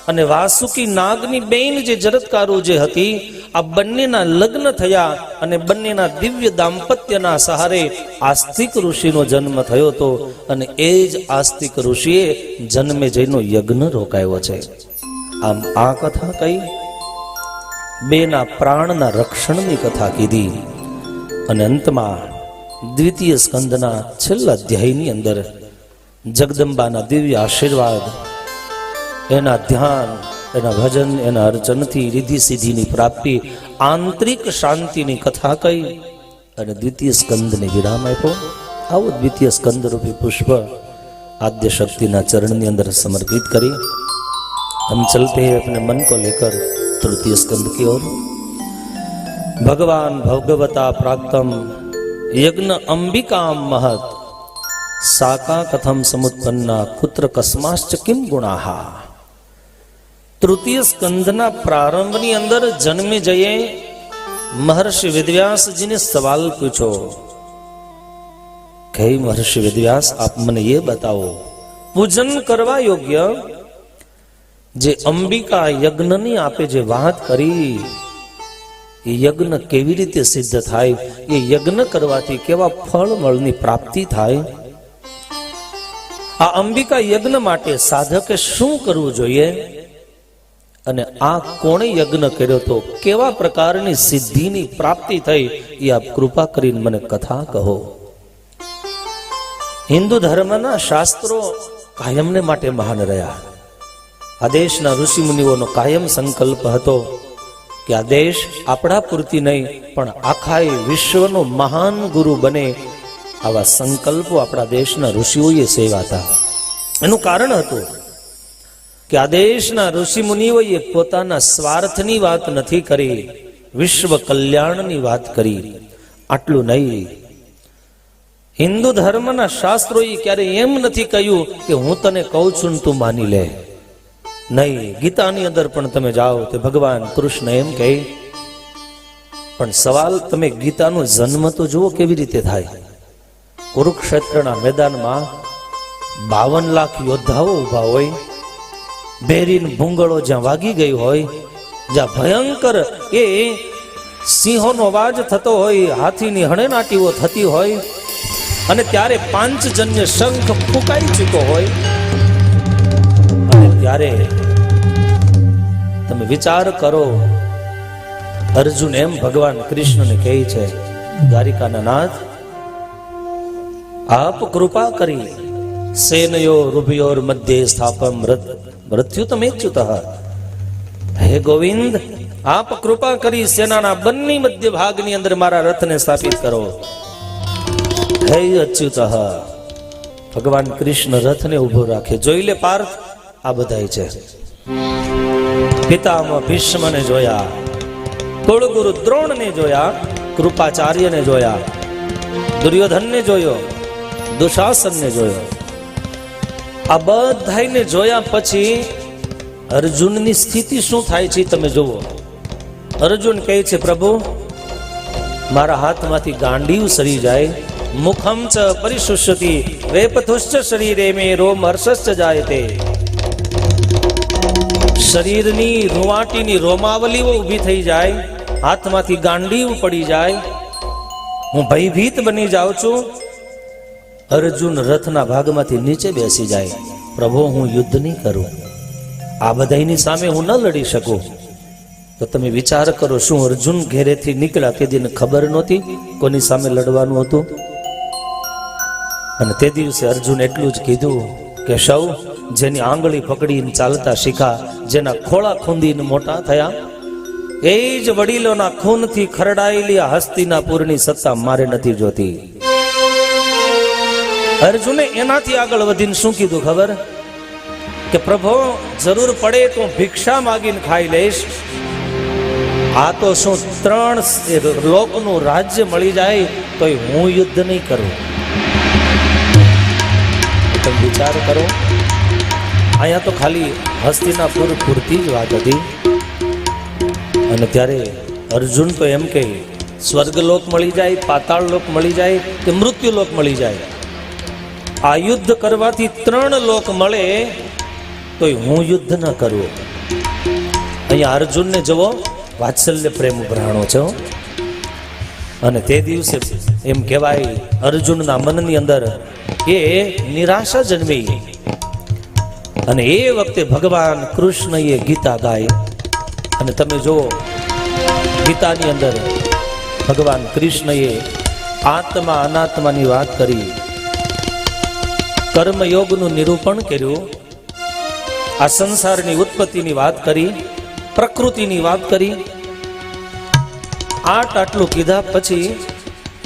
અને વાસુકી નાગની બેન જે જરત્કારુ જે હતી, આ બંનેના લગ્ન થયા અને બંનેના દિવ્ય દાંપત્યના સહારે આસ્તિક ઋષિનો જન્મ થયો હતો. અને એ જ આસ્તિક ઋષિએ જન્મેજયનો યજ્ઞ રોકાયો છે. આમ આ કથા કઈ બેના પ્રાણના રક્ષણની કથા કીધી. અને અંતમાં દ્વિતીય સ્કંદના છેલ્લા અધ્યાયની અંદર જગદંબાના દિવ્ય આશીર્વાદ, એના ધ્યાન, એના ભજન, એના અર્ચનથી રિદ્ધિ સિદ્ધિની પ્રાપ્તિ, આંતરિક શાંતિની કથા કહી અને દ્વિતીય સ્કંદને વિરામ આપ્યો. આવો દ્વિતીય સ્કંદ રૂપી પુષ્પ आद्य शक्ति ना चरण अंदर समर्पित करिए। हम चलते हैं अपने मन को लेकर तृतीय स्कंद की ओर। भगवान भगवता प्राक्तम यज्ञ अंबिका महत साका कथम समुत्पन्ना कुत्र कस्माश्च किम गुणाहा। तृतीय स्कंदना प्रारंभनी अंदर जन्मे जये महर्षि वेदव्यास जी ने सवाल पूछो कि महर्षि वेदव्यास आप मने ये बताओ पूजन करवा योग्य जे अंबिका यज्ञ नी आपे जे बात करी ये यज्ञ केवी रीते सिद्ध थाय, ये यज्ञ करवाथी केवा फल मळनी प्राप्ति थाय। आ अंबिका यज्ञ माटे साधके शुं करवुं जोईए अने आ कोणे यज्ञ कर्यो तो केवा प्रकारनी सिद्धिनी प्राप्ति थई ये आप कृपा करीने मने कथा कहो। हिंदू धर्मना शास्त्रों कायमने माटे महान रह्या। आ देशना ऋषि मुनिओनो कायम संकल्प हतो कि आ देश आपड़ा पूरती नहीं पण आखाय विश्वनो महान गुरु बने, आवा संकल्पो आपड़ा देशना ऋषिओए सेवाता। एनुं कारण हतुं कि आ देशना ऋषि मुनिओए पोताना स्वार्थनी वात नथी करी, विश्व कल्याणनी वात करी। आटलुं नहीं, हिंदू धर्मना शास्त्रोए क्यारे एम नथी कह्युं कि हूँ तने कहूं छुं तू मानी ले। नहीं, गीतानी अंदर पण तमे जाओ तो भगवान कृष्ण एम कहे, पण सवाल तमे गीतानो जन्म तो जुओ केवी रीते थाय। कुरुक्षेत्रना मैदानमां 52 लाख योद्धाओ उभा होय, बेरीन भूंगळो ज्यां वागी गई होय, ज्यां भयंकर ए सिंहोनो अवाज थतो होय, हाथीनी हणेनाटीओ थती होय અને ત્યારે પાંચજન્ય શંખ ફૂંકાઈ ચૂક્યો હોય, અને ત્યારે તમે વિચાર કરો, અર્જુન એમ ભગવાન કૃષ્ણને કહે છે, દ્વારિકાના નાથ આપ કૃપા કરી સેનયો રૂભયોર મધ્યે સ્થાપમ મૃત્યુતમેચ્યુતઃ। હે ગોવિંદ, આપ કૃપા કરી સેનાના બંને મધ્ય ભાગની અંદર મારા રથને સ્થાપિત કરો। हे अच्युत, भगवान कृष्ण रथ ने उभो राखे। जोई ले पार्थ, आ बधाई छे। પિતામહ ભીષ્મને જોયા, કુળગુરુ દ્રોણને જોયા, કૃપાચાર્યને જોયા, દુર્યોધનને જોયો, દુશાસનને જોયો. આ બધાને જોયા પછી અર્જુનની સ્થિતિ શું થાય છે તમે જુઓ. અર્જુન કહે છે, પ્રભુ મારા હાથમાંથી ગાંડીવ સરી જાય, મુખમ ચ પરિશુષ્યતિ વેપથુશ્ચ શરીરે મે રોમ હર્ષશ્ચ જાયતે. શરીરની રૂવાટીની રોમાવલીઓ ઊભી થઈ જાય, હાથમાંથી ગાંડીવ પડી જાય, હું ભયભીત બની જાઉં છું. અર્જુન રથના ભાગમાંથી નીચે બેસી જાય, પ્રભુ હું યુદ્ધ નહીં કરું, આ બધાની સામે હું ન લડી શકું. તો તમે વિચાર કરો, શું અર્જુન ઘેરેથી નીકળ્યા તે દિન ખબર નહોતી કોની સામે લડવાનું હતું? અને તે દિવસે અર્જુન એટલું જ કીધું કે સૌ જેની આંગળી પકડીને ચાલતા શીખા, જેના ખોળા ખૂંદીને મોટા થયા, એ જ વડીલોના ખૂનથી ખરડાયેલી આ હસ્તિનાપુરની સત્તા મારે નથી જોતી. અર્જુને એનાથી આગળ વધીને શું કીધું ખબર? કે પ્રભુ જરૂર પડે તો ભિક્ષા માગીને ખાઈ લઈશ, આ તો શું 3 લોકનું રાજ્ય મળી જાય તોય હું યુદ્ધ નહીં કરું. તમે વિચાર કરો, અહીંયા તો ખાલી હસ્તિનાપુર પૂરતી જ વાત હતી. અને ત્યારે અર્જુન તો એમ કહે, સ્વર્ગલોક મળી જાય, પાતાળ લોક મળી જાય કે મૃત્યુલોક મળી જાય, આ યુદ્ધ કરવાથી 3 લોક મળે તોય હું યુદ્ધ ન કરું. અહીંયા અર્જુનને જુઓ, વાત્સલ્ય પ્રેમ ભરાણો છે. અને તે દિવસે એમ કહેવાય અર્જુનના મનની અંદર એ નિરાશા જન્મી. અને એ વખતે ભગવાન કૃષ્ણએ ગીતા ગાય. અને તમે જુઓ, ગીતાની અંદર ભગવાન કૃષ્ણએ આત્મા અનાત્માની વાત કરી, કર્મયોગનું નિરૂપણ કર્યું, આ સંસારની ઉત્પત્તિની વાત કરી, પ્રકૃતિની વાત કરી. આટલું કીધા પછી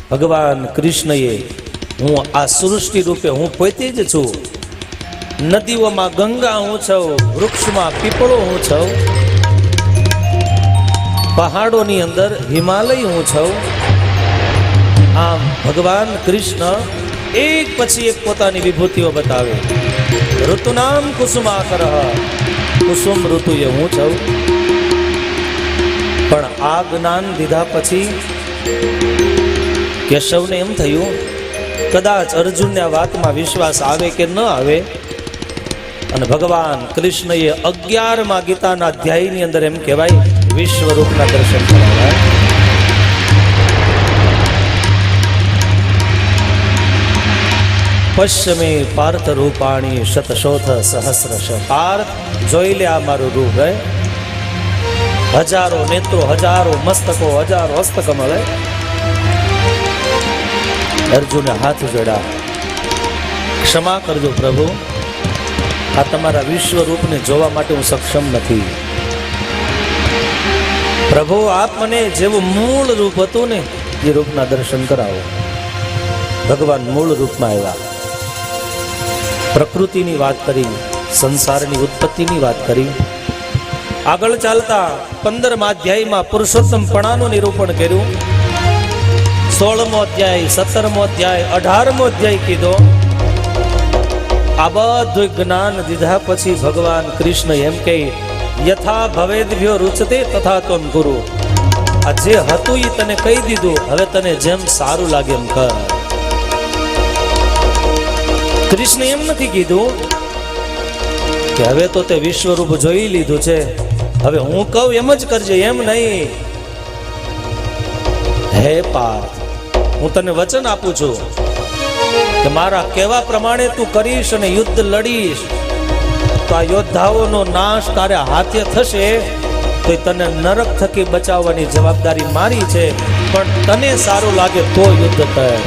ભગવાન કૃષ્ણએ, હું આ સૃષ્ટિ રૂપે હું પોતે જ છું, નદીઓમાં ગંગા હું છું, વૃક્ષમાં પીપળો હું છું, પહાડોની અંદર હિમાલય હું છું. આમ ભગવાન કૃષ્ણ એક પછી એક પોતાની વિભૂતિઓ બતાવે. ઋતુનામ કુસુમાકરઃ, કુસુમ ઋતુ એ હું છું. પણ આ જ્ઞાન દીધા પછી કેશવને એમ થયું, કદાચ અર્જુનને આ વાતમાં વિશ્વાસ આવે કે ન આવે. અને ભગવાન કૃષ્ણએ 11મા ગીતાના અધ્યાયની અંદર એમ કહેવાય, વિશ્વરૂપના દર્શન કરાવ્યા. પશ્ચમે પાર્થ રૂપાણી શતશોથ સહસ્રશ. પાર્થ જોઈ લે આ મારું રૂપ. હજારો નેત્રો, હજારો મસ્તકો, હજારો હસ્તક મળે. અર્જુને હાથ જોડ્યા, ક્ષમા કરજો પ્રભુ, આ તમારા વિશ્વ રૂપને જોવા માટે હું સક્ષમ નથી. પ્રભુ આપ મને જેવું મૂળ રૂપ હતું ને એ રૂપના દર્શન કરાવો. ભગવાન મૂળ રૂપમાં આવ્યા, પ્રકૃતિની વાત કરી, સંસારની ઉત્પત્તિની વાત કરી. આગળ ચાલતા 15મા અધ્યાયમાં પુરુષોત્તમપણાનું નિરૂપણ કર્યું. 16મો અધ્યાય, 17મો અધ્યાય, 18મો અધ્યાય કીધો. આ બધું જ્ઞાન દીધા પછી ભગવાન કૃષ્ણ એમ કહે, યથા ભવેદ્ભ્યો રુચતે તથા ત્વમ ગુરુ. આ જે હતું એ તને કહી દીધું, હવે તને જેમ સારું લાગે એમ કર. કૃષ્ણ એમ નથી કીધું કે હવે તો તે વિશ્વરૂપ જોઈ લીધું છે, હવે હું કહું એમ જ કરજે, એમ નહીં. હે પાર્થ, હું તને વચન આપું છું કે મારા કહેવા પ્રમાણે તું કરીશ અને યુદ્ધ લડીશ તો આ યોદ્ધાઓનો નાશ તારે હાથે થશે. તો તને નરક થકી બચાવવાની જવાબદારી મારી છે, પણ તને સારું લાગે તો યુદ્ધ કર.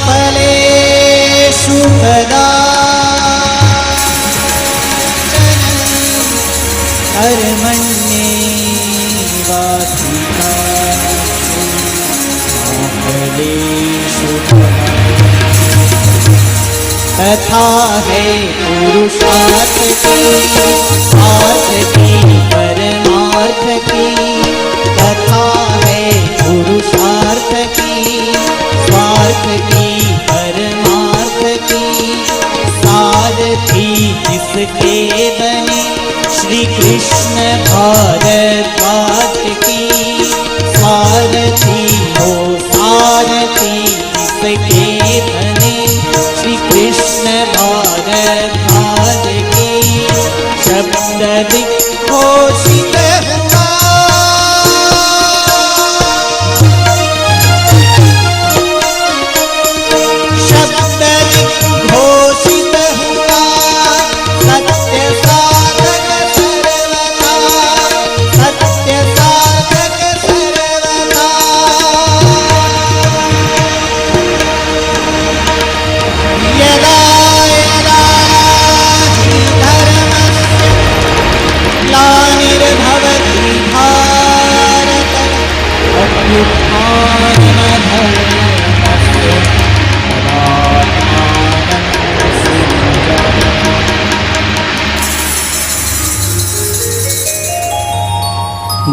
ફલેષુ કર્મણ્યેવાધિકારસ્તુ कथा है पुरुषार्थ की, स्वार्थ की परमार्थ की। कथा है पुरुषार्थ की, स्वार्थ की परमार्थ की। सारथी जिसके बने श्री कृष्ण भारद्वाज की। सारथी हो सारथी जिसके बने श्री कृष्ण भारद्वाज की। शब्द विघोषित हुआ, शब्द विघोषित हुआ। सत्य साधक सर्वदा, सत्य साधक सर्वदा। यदा यदा हि धर्मस्य ग्लानिर्भवति भारत, अभ्युत्थानमधर्मस्य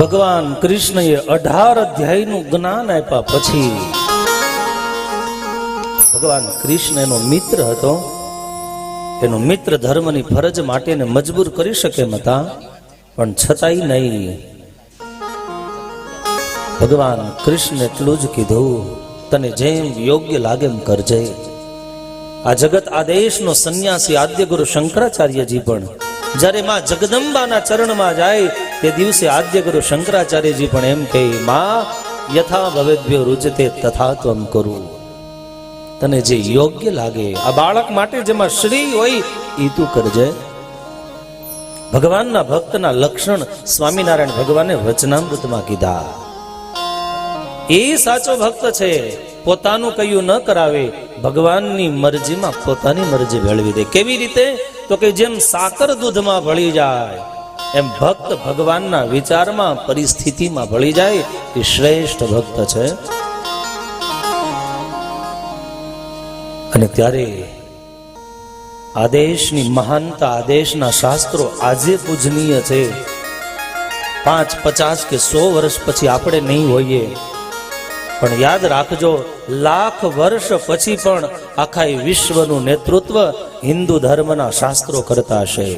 ભગવાન કૃષ્ણએ 18 અધ્યાયનું જ્ઞાન આપ્યા પછી ભગવાન કૃષ્ણ એનો મિત્ર હતો. એનો મિત્ર ધર્મની ફરજ માટે એને મજબૂર કરી શકે એમ હતા, પણ છતાંય નહીં. ભગવાન કૃષ્ણ એટલું જ કીધું, તને જેમ યોગ્ય લાગે એમ કરજે. આ જગત આદેશનો સંન્યાસી આદ્ય ગુરુ શંકરાચાર્યજી પણ જ્યારે માં જગદંબાના ચરણમાં જાય તે દિવસે આદ્ય ગુરુ શંકરાચાર્યજી પણ એમ કહે, માં યથા ભવેદ્ભ્યો રુચતે તથા ત્વમ કરું. તને જે યોગ્ય લાગે, આ બાળક માટે જેમાં શ્રી હોય એ તું કરજે. ભગવાનના ભક્તના લક્ષણ સ્વામિનારાયણ ભગવાને વચનામૃતમાં કીધા. એ સાચો ભક્ત છે, પોતાનું કયું ન કરાવે, ભગવાનની મરજીમાં પોતાની મરજી ભેળવી દે. કેવી રીતે? તો કે જેમ સાકર દૂધમાં ભળી જાય એમ ભક્ત ભગવાનના વિચારમાં પરિસ્થિતિમાં ભળી જાય એ શ્રેષ્ઠ ભક્ત છે. અને ત્યારે આદેશની મહાનતા, આદેશના શાસ્ત્રો આજે પૂજનીય છે. 5, 50 કે 100 વર્ષ પછી આપણે નહીં હોઈએ, પણ યાદ રાખજો, લાખ વર્ષ પછી પણ આખા વિશ્વનું નેતૃત્વ હિન્દુ ધર્મના શાસ્ત્રો કરતા હશે.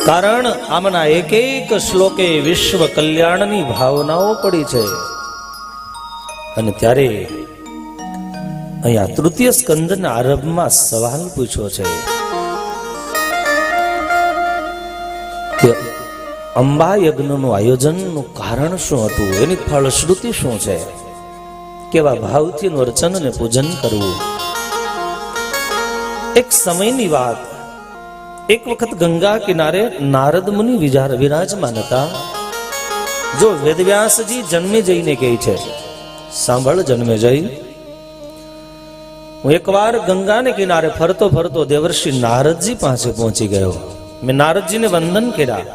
કારણ આમના એક એક શ્લોકે વિશ્વ કલ્યાણની ભાવનાઓ પડી છે. અને ત્યારે અહીંયા તૃતીય સ્કંદના આરંભમાં સવાલ પૂછ્યો છે કે અંબા યજ્ઞનું આયોજનનું કારણ શું હતું, એની ફળશ્રુતિ શું છે, કેવા ભાવથી અર્ચન અને પૂજન કરવું. એક સમયની વાત, એક વખત ગંગા કિનારે નારદ મુનિ વિરાજમાન હતા. જો વેદવ્યાસજી જન્મે જઈને કહે છે, સાંભળ જન્મે જઈ, હું એકવાર ગંગાને કિનારે ફરતો ફરતો દેવર્ષિ નારદજી પાસે પહોંચી ગયો. મેં નારદજીને વંદન કર્યા.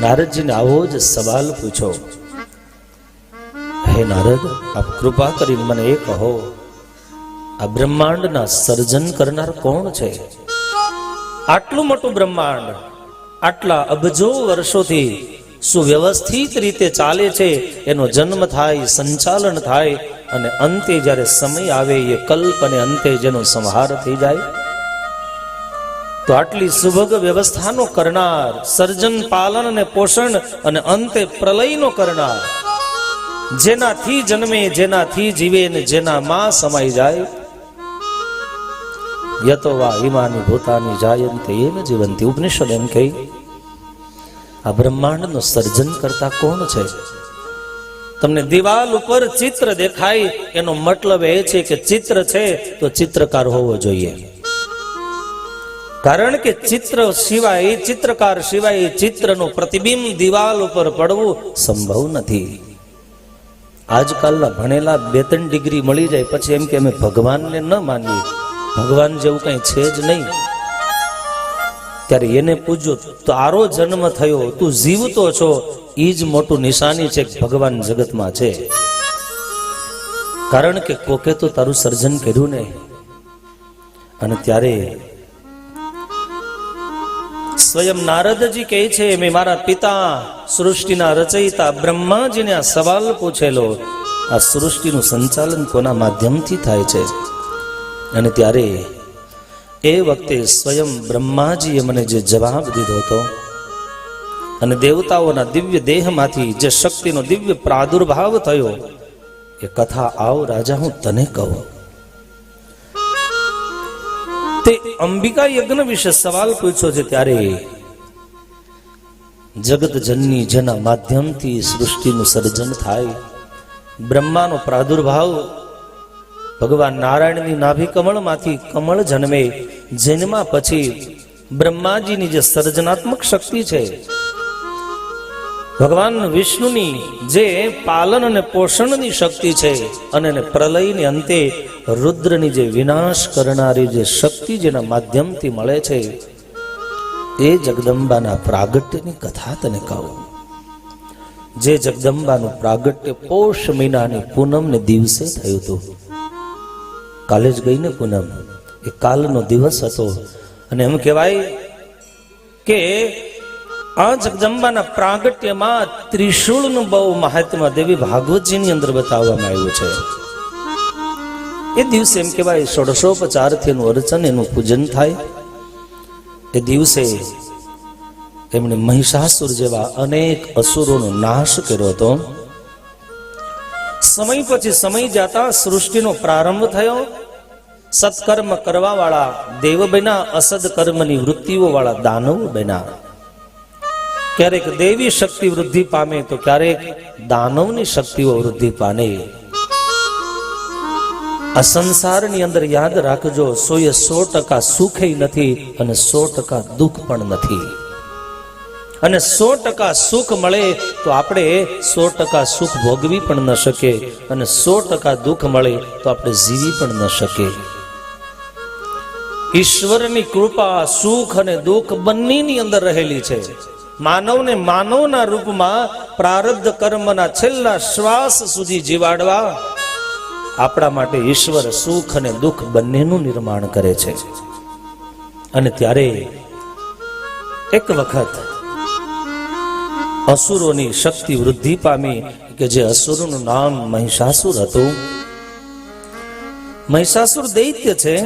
નારદજીને આવો જ સવાલ પૂછો, હે નારદ, આપ કૃપા કરીને મને એ કહો, આ બ્રહ્માંડના સર્જન કરનાર કોણ છે? આટલું મોટું બ્રહ્માંડ આટલા અબજો વર્ષોથી સુવ્યવસ્થિત રીતે ચાલે છે, એનો જન્મ થાય, સંચાલન થાય અને અંતે જ્યારે સમય આવે એ કલ્પ અને અંતે જેનો સંહાર થઈ જાય, તો આટલી સુભગ વ્યવસ્થાનો કરનાર, સર્જન, પાલન અને પોષણ અને અંતે પ્રલયનો કરનાર, જેનાથી જન્મે, જેનાથી જીવે ને જેનામાં સમાઈ જાય, યતો વા ઈમાની ભૂતાની જાયંતે એન જીવંતી. ઉપનિષદ એમ કહી, આ બ્રહ્માંડનું સર્જન કરતા કોણ છે? તમને દિવાલ ઉપર ચિત્ર દેખાય એનો મતલબ એ છે કે ચિત્ર છે તો ચિત્રકાર હોવો જોઈએ. કારણ કે ચિત્ર સિવાય, ચિત્રકાર સિવાય ચિત્રનું પ્રતિબિંબ દિવાલ ઉપર પડવું સંભવ નથી. આજકાલના ભણેલા 2-3 ડિગ્રી મળી જાય પછી એમ કે અમે ભગવાનને ન માનીએ, ભગવાન જેવું કઈ છે જ નહીં. ત્યારે એને પૂછજો, તારો જન્મ થયો, તું જીવતો છો, એ જ મોટું નિશાની છે કે ભગવાન જગતમાં છે. કારણ કે કોકે તો તારું સર્જન કર્યું ને. અને ત્યારે સ્વયં નારદજી કહે છે, મેં મારા પિતા સૃષ્ટિના રચયિતા બ્રહ્માજીને આ સવાલ પૂછેલો, આ સૃષ્ટિનું સંચાલન કોના માધ્યમથી થાય છે? અને ત્યારે એ વખતે સ્વયં બ્રહ્માજીએ મને જે જવાબ દીધો હતો, અને દેવતાઓના દિવ્ય દેહમાંથી જે શક્તિનો દિવ્ય પ્રાદુર્ભાવ થયો, એ કથા આવ રાજા હું તને કહું. તે અંબિકા યજ્ઞ વિશે સવાલ પૂછ્યો છે. ત્યારે જગત જનની જેના માધ્યમથી સૃષ્ટિનું સર્જન થાય, બ્રહ્માનો પ્રાદુર્ભાવ, ભગવાન નારાયણની નાભી કમળમાંથી કમળ જન્મે, જન્મા પછી બ્રહ્માજીની જે સર્જનાત્મક શક્તિ છે, ભગવાન વિષ્ણુની જે પાલન અને પોષણની શક્તિ છે, અને પ્રલયની અંતે રુદ્રની જે વિનાશ કરનારી જે શક્તિ જેના માધ્યમથી મળે છે, એ જગદંબાના પ્રાગટ્યની કથા તને કહું. જે જગદંબાનું પ્રાગટ્ય પોષ મહિનાની પૂનમને દિવસે થયું હતું. કાલે જ ગઈ ને પૂનમ, એ કાલનો દિવસ હતો. અને એમ કહેવાય કે આ જગદંબાના પ્રાગટ્યમાં ત્રિશૂળનું બહુ મહાત્મા દેવી ભાગવતજીની અંદર બતાવવામાં આવ્યું છે. એ દિવસે એમ કહેવાય 1650 એનું અર્ચન, એનું પૂજન થાય. એ દિવસે એમણે મહિષાસુર જેવા અનેક અસુરોનો નાશ કર્યો હતો. સમય પછી સમય જતા સૃષ્ટિનો પ્રારંભ થયો. સત્કર્મ કરવા વાળા દેવ બન્યા, અસદ કર્મની વૃત્તિઓ વાળા દાનવ બન્યા. ક્યારેક દેવી શક્તિ વૃદ્ધિ પામે તો ક્યારેક દાનવની શક્તિઓ વૃદ્ધિ પામે. આ સંસારની અંદર યાદ રાખજો, 100% સુખ નથી અને 100% દુઃખ પણ નથી. અને 100% સુખ મળે તો આપણે 100% સુખ ભોગવી પણ ન શકે, અને 100% દુઃખ મળે તો આપણે જીવી પણ ન શકે. ઈશ્વરની કૃપા સુખ અને દુઃખ બંનેની અંદર રહેલી છે. માનવને માનવના રૂપમાં પ્રારબ્ધ કર્મના છેલ્લા શ્વાસ સુધી જીવાડવા આપણા માટે ઈશ્વર સુખ અને દુઃખ બંનેનું નિર્માણ કરે છે. અને ત્યારે એક વખત અસુરોની શક્તિ વૃદ્ધિ પામી, કે જે અસુરોનું નામ મહિષાસુર હતું. મહિષાસુર દૈત્ય છે,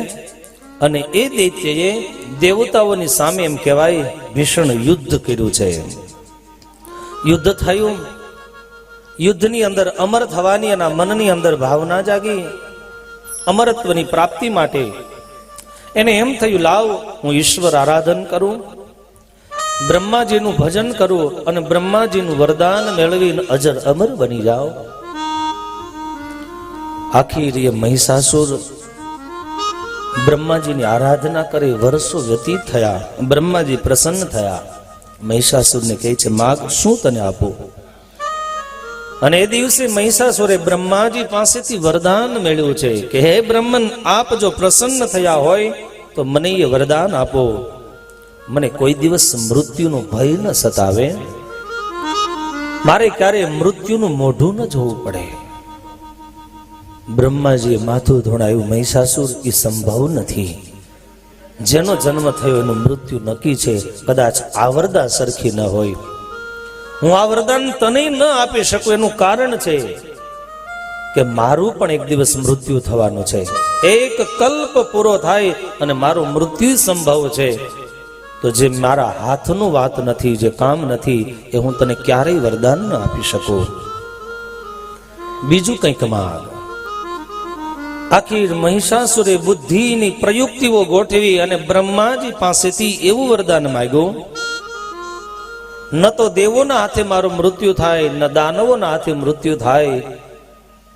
અને એ દૈત્યએ દેવતાઓની સામે એમ કહેવાય ભીષણ યુદ્ધ કર્યું છે. યુદ્ધ થયું. યુદ્ધની અંદર અમર થવાની એના મનની અંદર ભાવના જાગી, અમરત્વની પ્રાપ્તિ માટે એને એમ થયું, લાવ હું ઈશ્વર આરાધન કરું, બ્રહ્માજીનું ભજન કરું, અને બ્રહ્માજીનું વરદાન મેળવીને અજર અમર બની જાઓ. આખીર એ મહિષાસુર બ્રહ્માજીની આરાધના કરી. વર્ષો વ્યતીત થયા. બ્રહ્માજી પ્રસન્ન થયા. મહિષાસુરને કહે છે, માગ, શું તને આપું? અને એ દિવસે મહિષાસુરે બ્રહ્માજી પાસેથી વરદાન મેળવ્યું છે કે હે બ્રહ્મન, આપ જો પ્રસન્ન થયા હોય તો મને એ વરદાન આપો, મને કોઈ દિવસ મૃત્યુનો ભય ન સતાવે, મારે ક્યારે મૃત્યુનું મોઢું ન જોવું પડે. બ્રહ્માજીએ માથું ધોણાયું, મહિષાસુર, એ સંભવ નથી. જેનો જન્મ થયો એનું મૃત્યુ નક્કી છે. કદાચ આવરદા સરખી ન હોય. હું આ વરદાન તને ન આપી શકું એનું કારણ છે કે મારું પણ એક દિવસ મૃત્યુ થવાનું છે. એક કલ્પ પૂરો થાય અને મારું મૃત્યુ સંભવ છે. તો જે મારા હાથનું વાત નથી, જે કામ નથી, એ હું તને ક્યારેય વરદાન ન આપી શકું. બીજું કંઈક માંગ. આખી મહિષાસુરે બુદ્ધિની પ્રયુક્તિઓ ગોઠવી અને બ્રહ્માજી પાસેથી એવું વરદાન માંગ્યું, ન તો દેવોના હાથે મારું મૃત્યુ થાય, ન દાનવોના હાથે મૃત્યુ થાય,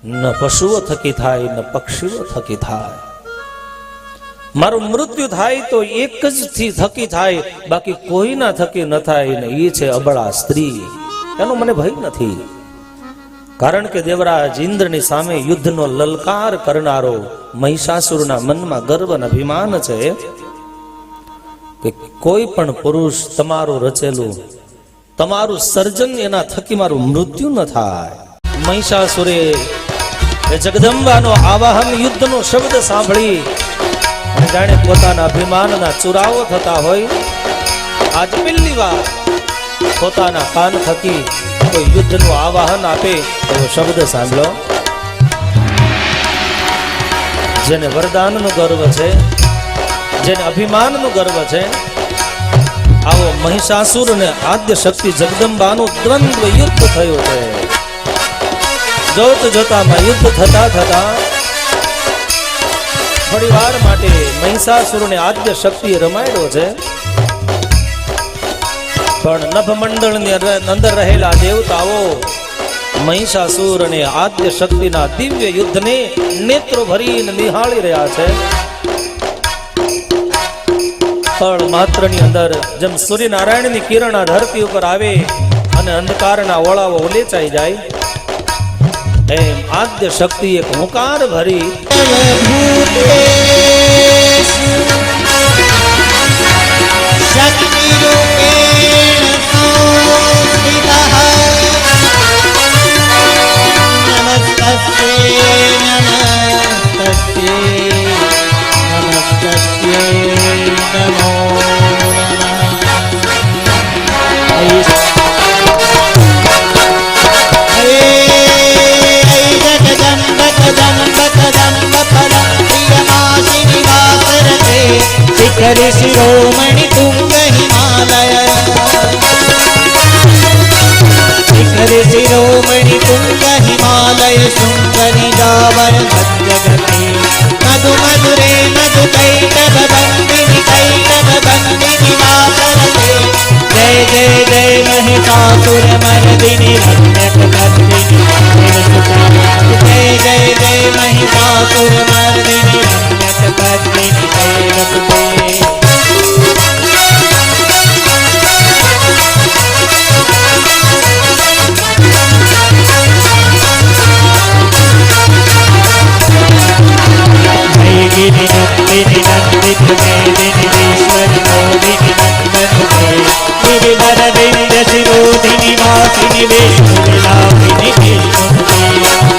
ન પશુઓ થકી થાય, ન પક્ષીઓ થકી થાય. મારું મૃત્યુ થાય તો એક જ થકી થાય, બાકી કોઈના થકી ન થાય. ને એ છે અબળા સ્ત્રી. એનો મને ભય નથી. કારણ કે દેવરાજ ઇન્દ્રની સામે યુદ્ધનો લલકાર કરનારો મહિષાસુરના મનમાં ગર્વ અને અભિમાન છે કે કોઈ પણ પુરુષ તમારું રચેલું, તમારું સર્જન, એના થકી મારું મૃત્યુ ન થાય. મહિષાસુરે એ જગદંબાનો આવાહન યુદ્ધનો શબ્દ સાંભળી અને જાણે પોતાના અભિમાનના ચુરાવો થતા હોય, આજ પહેલી વાર પોતાના કાન થકી કોઈ યુદ્ધનું આવાહન આપે એવો શબ્દ સાંભળો. જેને વરદાનનો ગર્વ છે, જેને અભિમાનનો ગર્વ છે, આવો મહિષાસુર અને આદ્ય શક્તિ જગદંબાનું દ્વંદ્વ યુદ્ધ થયું છે. જોત જોતામાં યુદ્ધ થતા થતા થોડી વાર માટે મહિષાસુર ને આદ્ય શક્તિ રમાડ્યો છે, પણ નભમંડળની અંદર રહેલા દેવતાઓ મહિષાસુર અને આદ્ય શક્તિના દિવ્ય યુદ્ધને નેત્રો ભરીને નિહાળી રહ્યા છે. પણ માત્રની અંદર જેમ સૂર્યનારાયણની કિરણ આ ધરતી ઉપર આવે અને અંધકારના ઓળાઓ ઉલેચાઈ જાય, એમ આદ્ય શક્તિ એક હુંકાર ભરી શિખર શિરોમણિ તુંગ હિમાલય, શિખર શિરોમણિ તુંગ હિમાલય, સુંદરી જાવર સત્યગતિ, મધુ મધુરે મધુ કૈટભ બંદિની કૈટભ બંદિની વાસરતે, જય જય જય મહિષાસુર મર્દિની રમ્યક પદ્મિની, જય જય જય મહિષાસુર મર્દિની રમ્યક પદ્મિની કૈરસુતે.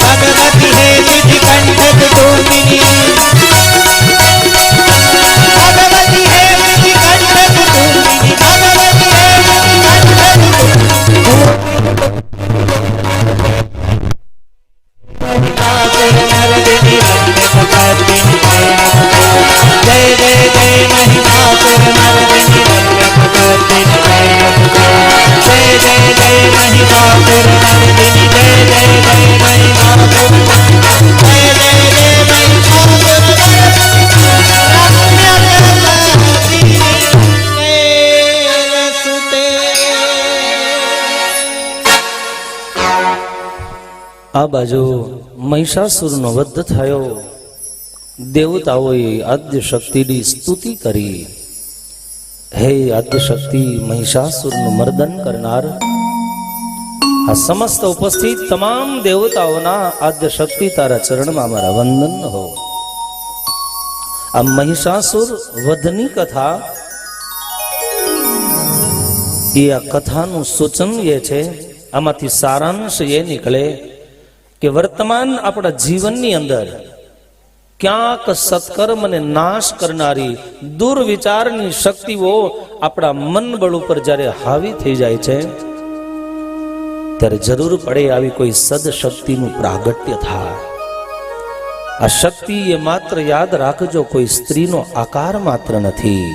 भगवती है सिद्धि कंठक तोमिनी, भगवती है सिद्धि कंठक तोमिनी, भगवती है जय जय जय महिषासुर मर्दिनी रम्यक पद्मिनी कैरसुते, जय जय जय महिषासुर मर्दिनी, जय जय जय महिषासुर, जय जय जय महिषासुर कैरसुते. આ બાજુ મહિષાસુરનો વધ થયો. દેવતાઓએ આદ્ય શક્તિની સ્તુતિ કરી. હે આદ્ય શક્તિ, મહિષાસુરનું મર્દન કરનાર, આ સમસ્ત ઉપસ્થિત તમામ દેવતાઓના આદ્ય શક્તિ તારા ચરણમાં મારા વંદન હો. આ મહિષાસુર વધની કથા, એ આ કથાનું સૂચન એ છે, આમાંથી સારાંશ એ નીકળે કે વર્તમાન આપણા જીવનની અંદર ક્યાંક સત્કર્મને નાશ કરનારી દુર્વિચારની શક્તિઓ આપણા મનબળ ઉપર જ્યારે હાવી થઈ જાય છે, ત્યારે જરૂર પડે આવી કોઈ સદશક્તિનું પ્રાગટ્ય થાય. આ શક્તિ એ માત્ર યાદ રાખજો, કોઈ સ્ત્રીનો આકાર માત્ર નથી.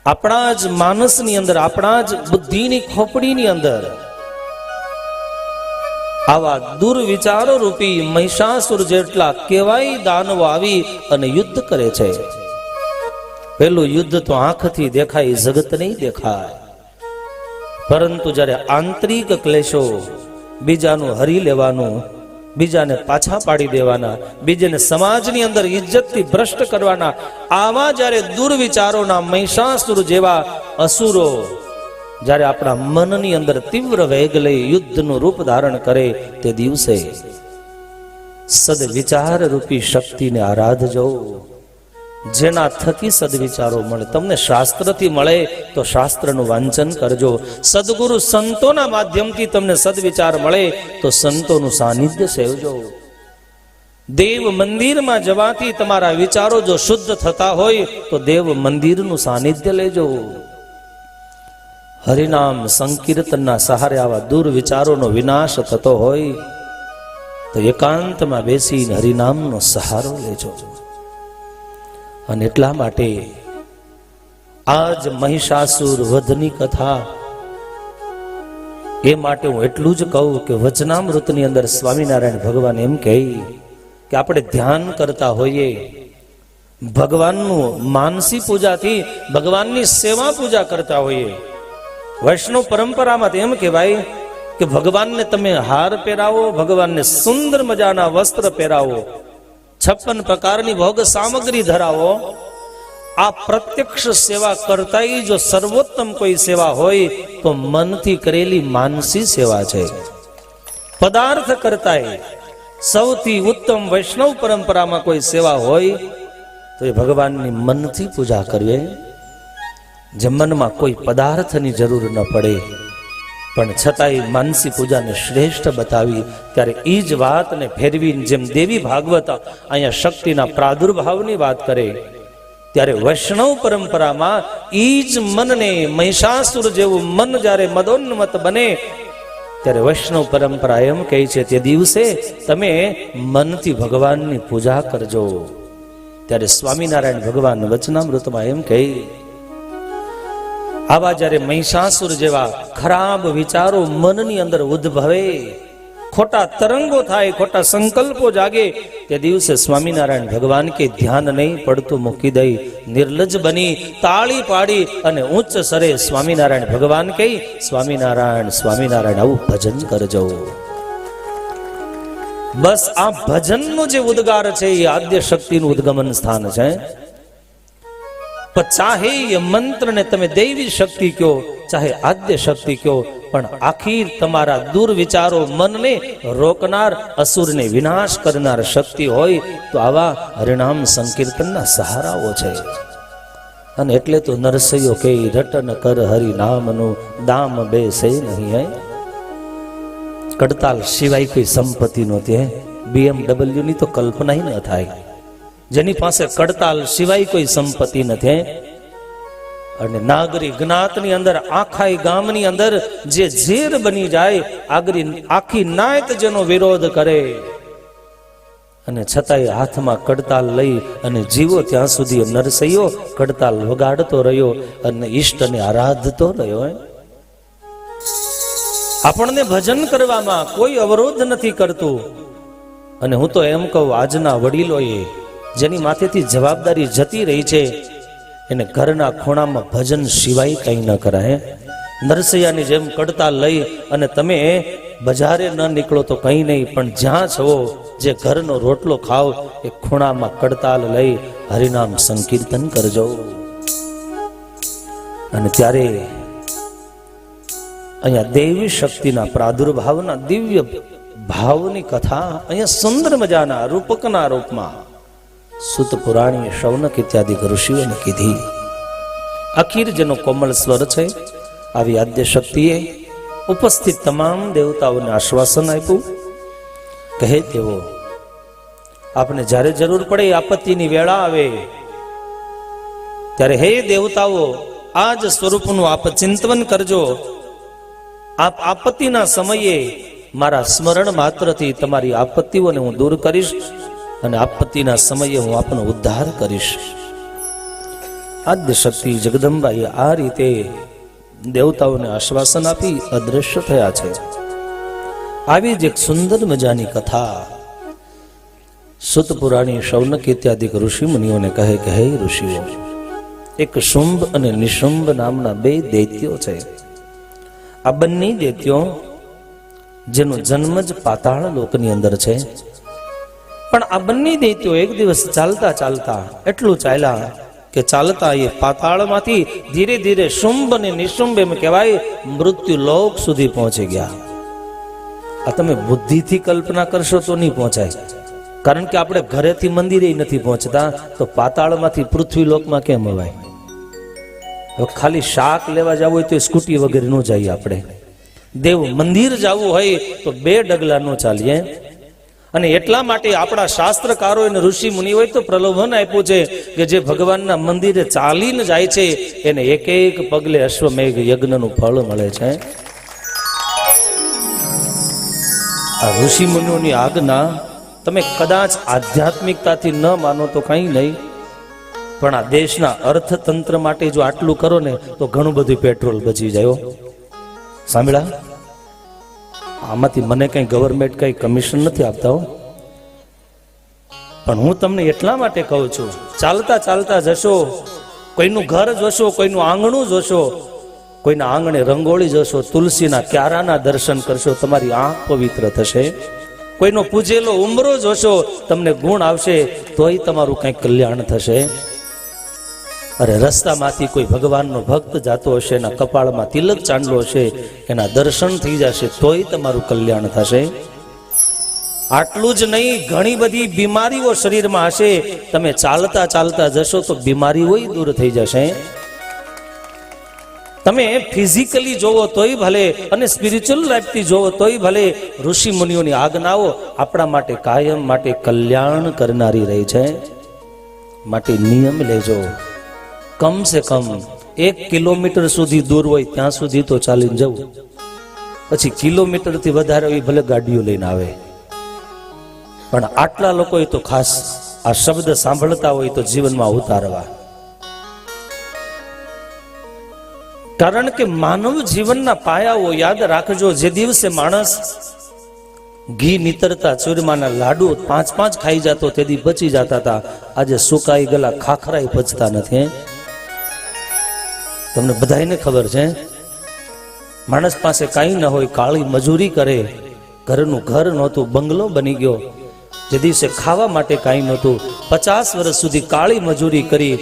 આપણા જ માનસની અંદર, આપણા જ બુદ્ધિની ખોપડીની અંદર આવા દુર્વિચારો રૂપી મહિષાસુર જેટલા કેવાય દાનવો આવી અને યુદ્ધ કરે છે. પેલું યુદ્ધ તો આંખથી દેખાય, જગત નહીં દેખાય, પરંતુ જ્યારે આંતરિક ક્લેશો, બીજાનું હરી લેવાનું, બીજાને પાછા પાડી દેવાના, બીજાને સમાજની અંદર ઇજ્જતથી ભ્રષ્ટ કરવાના, આવા જ્યારે દુર્વિચારોના મહિષાસુર જેવા અસુરો જ્યારે આપણા મનની અંદર તીવ્ર વેગ લઈ યુદ્ધનું રૂપ ધારણ કરે, તે દિવસે સદવિચાર રૂપી શક્તિને આરાધજો. જેના થકી સદવિચારો મળે. તમને શાસ્ત્રથી મળે તો શાસ્ત્રનું વાંચન કરજો. સદગુરુ સંતોના માધ્યમથી તમને સદવિચાર મળે તો સંતોનું સાનિધ્ય સેવજો. દેવ મંદિરમાં જવાથી તમારા વિચારો જો શુદ્ધ થતા હોય તો દેવ મંદિરનું સાનિધ્ય લેજો. હરિનામ સંકીર્તનના સહારે આવા દૂર વિચારોનો વિનાશ થતો હોય તો એકાંતમાં બેસીને હરિનામનો સહારો લેજો. અને એટલા માટે આજ મહિષાસુર વધની કથા, એ માટે હું એટલું જ કહું કે વચનામૃતની અંદર સ્વામિનારાયણ ભગવાન એમ કહે કે આપણે ધ્યાન કરતા હોઈએ, ભગવાનનું માનસી પૂજાથી ભગવાનની સેવા પૂજા કરતા હોઈએ. વૈષ્ણવ પરંપરામાં એમ કહેવાય કે ભગવાનને તમે હાર પહેરાવો, ભગવાનને સુંદર મજાના વસ્ત્ર પહેરાવો, 56 પ્રકારની ભોગ સામગ્રી ધરાવો. આ પ્રત્યક્ષ સેવા કરતા જો સર્વોત્તમ કોઈ સેવા હોય તો મનથી કરેલી માનસી સેવા છે. પદાર્થ કરતા સૌથી ઉત્તમ વૈષ્ણવ પરંપરામાં કોઈ સેવા હોય તો એ ભગવાનની મનથી પૂજા કરવી. જે મનમાં કોઈ પદાર્થની જરૂર ન પડે પણ છતાંય માનસી પૂજાને શ્રેષ્ઠ બતાવી, ત્યારે એ જ વાતને ફેરવીને જેમ દેવી ભાગવત અહીંયા શક્તિના પ્રાદુર્ભાવની વાત કરે, ત્યારે વૈષ્ણવ પરંપરામાં એ જ મનને, મહિષાસુર જેવું મન જ્યારે મદોન્મત બને ત્યારે વૈષ્ણવ પરંપરા એમ કહે છે તે દિવસે તમે મનથી ભગવાનની પૂજા કરજો. ત્યારે સ્વામિનારાયણ ભગવાન વચનામૃતમાં એમ કહે, આવા જ્યારે મહિષાસુર જેવા ખરાબ વિચારો મનની અંદર ઉદ્ભવે, ખોટા તરંગો થાય, ખોટા સંકલ્પો જાગે, તે દિવસે સ્વામિનારાયણ ભગવાન કે ધ્યાન નહીં પડતું મૂકી દઈ, નિર્લજ બની તાળી પાડી અને ઉચ્ચ સરે સ્વામિનારાયણ ભગવાન કહી, સ્વામિનારાયણ સ્વામિનારાયણ આવું ભજન કરજો. બસ આ ભજનનો જે ઉદ્ગાર છે એ આદ્ય શક્તિનું ઉદ્ગમન સ્થાન છે. ચાહે એ મંત્રને તમે દૈવી શક્તિ કહો, ચાહે આદ્ય શક્તિ કહો, પણ આખીર તમારા દુર્વિચારો મનને રોકનાર, અસુરને વિનાશ કરનાર શક્તિ હોય તો આવા હરિનામ સંકીર્તનના સહારાઓ છે. અને એટલે તો નરસૈયો કે રટન કર હરિનામનું દામ બેસે નહીં. હે કડતાલ સિવાય કોઈ સંપત્તિ નહોતી. BMW ની તો કલ્પના ન થાય, જેની પાસે કડતાલ સિવાય કોઈ સંપત્તિ નથી. અને નાગરી જ્ઞાતની અંદર, આખા ગામની અંદર જે ઝેર બની જાય, આખી નાયત જેનો વિરોધ કરે અને છતાંય હાથમાં કડતાલ લઈ અને જીવો ત્યાં સુધી નરસૈયો કડતાલ વગાડતો રહ્યો અને ઈષ્ટને આરાધતો રહ્યો. આપણને ભજન કરવામાં કોઈ અવરોધ નથી કરતું. અને હું તો એમ કહું, આજના વડીલોએ જેની માથેથી જવાબદારી જતી રહી છે એને ઘરના ખૂણામાં ભજન સિવાય કંઈ ન કરાય. નરસૈયાની જેમ કડતાલ લઈ અને તમે બજારે ન નીકળો તો કંઈ નહીં, પણ જ્યાં છો, જે ઘરનો રોટલો ખાઓ, એ ખૂણામાં કડતાલ લઈ હરિનામ સંકીર્તન કરજો. અને ત્યારે અહીંયા દેવી શક્તિના પ્રાદુર્ભાવના દિવ્ય ભાવની કથા અહીંયા સુંદર મજાના રૂપકના રૂપમાં સુત પુરાણી, શૌનક ઇત્યાદિ ઋષિઓને કીધી. અખીર જેનો કોમળ સ્વર છે, આવી આદ્ય શક્તિએ ઉપસ્થિત તમામ દેવતાઓને આશ્વાસન આપ્યું. કહે તેવો આપને જ્યારે જરૂર પડે, આપત્તિની વેળા આવે ત્યારે હે દેવતાઓ, આ જ સ્વરૂપનું આપ ચિંતન કરજો. આપ આપત્તિના સમયે મારા સ્મરણ માત્રથી તમારી આપત્તિઓને હું દૂર કરીશ અને આપત્તિના સમયે હું આપનો ઉદ્ધાર કરીશ. આદ્ય શક્તિ જગદંબાએ આ રીતે દેવતાઓને આશ્વાસન આપી અદ્રશ્ય થયા છે. આવી જ એક સુંદર મજાની કથા સુત પુરાણી, શૌનક ઇત્યાદિ ઋષિ મુનિઓને કહે કે હે ઋષિઓ, એક શુંભ અને નિશુંભ નામના 2 દૈત્યો છે. આ બંને દૈત્યો જેનો જન્મ જ પાતાળ લોકની અંદર છે, પણ આ બંને દૈત્યો એક દિવસ ચાલતા ચાલતા એટલું ચાલ્યા કે ચાલતા એ પાતાળમાંથી ધીરે ધીરે શુંભ અને નિશુંભ એમ કહેવાય મૃત્યુ લોક સુધી પહોંચી ગયા. આ તમે બુદ્ધિથી કલ્પના કરશો તો નહીં પહોંચાય. કારણ કે આપણે ઘરેથી મંદિરે નથી પહોંચતા, તો પાતાળમાંથી પૃથ્વીલોકમાં કેમ અવાય? હવે ખાલી શાક લેવા જવું હોય તો સ્કૂટી વગેરે ન જઈએ આપણે. દેવ મંદિર જવું હોય તો 2 ડગલા ન ચાલીએ. અને એટલા માટે આપણા શાસ્ત્રકારો અને ઋષિ મુનિ હોય તો પ્રલોભન આપ્યું છે કે જે ભગવાનના મંદિરે ચાલીને જાય છે એને એક એક પગલે અશ્વમેઘ યજ્ઞનું ફળ મળે છે. આ ઋષિ મુનિઓની આજ્ઞા તમે કદાચ આધ્યાત્મિકતાથી ન માનો તો કંઈ નહીં, પણ આ દેશના અર્થતંત્ર માટે જો આટલું કરો ને તો ઘણું બધું પેટ્રોલ બચી જાય. સાંભળા, આમાંથી મને કઈ ગવર્મેન્ટ કઈ કમિશન નથી આપતા, પણ હું તમને એટલા માટે કહું છું, ચાલતા ચાલતા જશો, કોઈનું ઘર જોશો, કોઈનું આંગણું જોશો, કોઈના આંગણે રંગોળી જોશો, તુલસીના ક્યારાના દર્શન કરશો, તમારી આંખ પવિત્ર થશે. કોઈનો પૂજેલો ઉમરો જોશો, તમને ગુણ આવશે, તોય તમારું કંઈક કલ્યાણ થશે. અરે રસ્તામાંથી કોઈ ભગવાનનો ભક્ત જાતો હશે, એના કપાળમાં તિલક ચાંદલો હશે, એના દર્શન થઈ જશે, તોય તમારું કલ્યાણ થશે. આટલું જ નહીં, ઘણી બધી બીમારીઓ શરીરમાં હશે, તમે ચાલતા ચાલતા જશો તો બીમારીઓ દૂર થઈ જશે. તમે ફિઝિકલી જોવો તોય ભલે અને સ્પિરિચ્યુઅલ લાઈફથી જોવો તોય ભલે, ઋષિ મુનિઓની આજ્ઞાઓ આપણા માટે કાયમ માટે કલ્યાણ કરનારી રહી છે. માટે નિયમ લેજો. કમ સે કમ 1 કિલોમીટર સુધી દૂર હોય ત્યાં સુધી તો ચાલીને જવું, પછી કિલોમીટરથી વધારે હોય ભલે ગાડીઓ લઈને આવે, પણ આટલા લોકોએ તો ખાસ આ શબ્દ સાંભળતા હોય તો જીવનમાં ઉતારવા. કારણ કે માનવ જીવનના પાયાઓ યાદ રાખજો. જે દિવસે માણસ ઘી નીતરતા ચૂરમાના લાડુ 5-5 ખાઈ જતો તેથી બચી જતા હતા, આજે સુકાઈ ગયેલા ખાખરાય પચતા નથી. તમને બધાને ખબર છે, માણસ પાસે કાંઈ ન હોય, કાળી મજૂરી કરે, ઘરનું ઘર નહોતું, બંગલો બની ગયો. જે દિવસે ખાવા માટે કાંઈ નહોતું, 50 વર્ષ સુધી કાળી મજૂરી કરી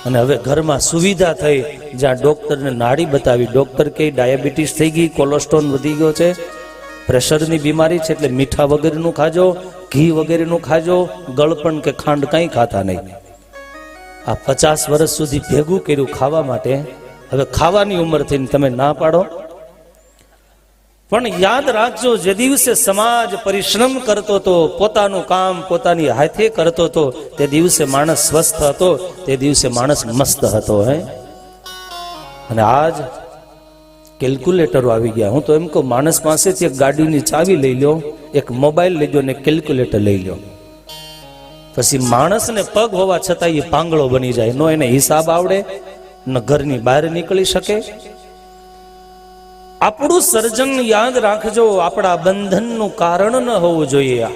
અને હવે ઘરમાં સુવિધા થઈ, જ્યાં ડોક્ટરને નાડી બતાવી, ડોક્ટર કે ડાયાબિટીસ થઈ ગઈ, કોલેસ્ટ્રોલ વધી ગયો છે, પ્રેશરની બીમારી છે, એટલે મીઠા વગેરેનું ખાજો, ઘી વગેરેનું ખાજો, ગળપણ કે ખાંડ કંઈ ખાતા નહીં. આ 50 વર્ષ સુધી ભેગું કર્યું ખાવા માટે, હવે ખાવાની ઉંમર થઈને તમે ના પાડો. પણ યાદ રાખજો, જે દિવસે સમાજ પરિશ્રમ કરતો હતો, પોતાનું કામ પોતાની હાથે કરતો હતો, તે દિવસે માણસ સ્વસ્થ હતો, તે દિવસે માણસ મસ્ત હતો. અને આજ કેલ્ક્યુલેટરો આવી ગયા. હું તો એમ કહું, માણસ પાસેથી એક ગાડીની ચાવી લઈ લો, એક મોબાઈલ લઈ લો ને કેલ્ક્યુલેટર લઈ લો, પછી માણસને પગ હોવા છતાં એ પાંગળો બની જાય. નો એને હિસાબ આવડે, ન ઘરની બહાર નીકળી શકે. આપણું સર્જન યાદ રાખજો, આપણા બંધનનું કારણ ન હોવું જોઈએ.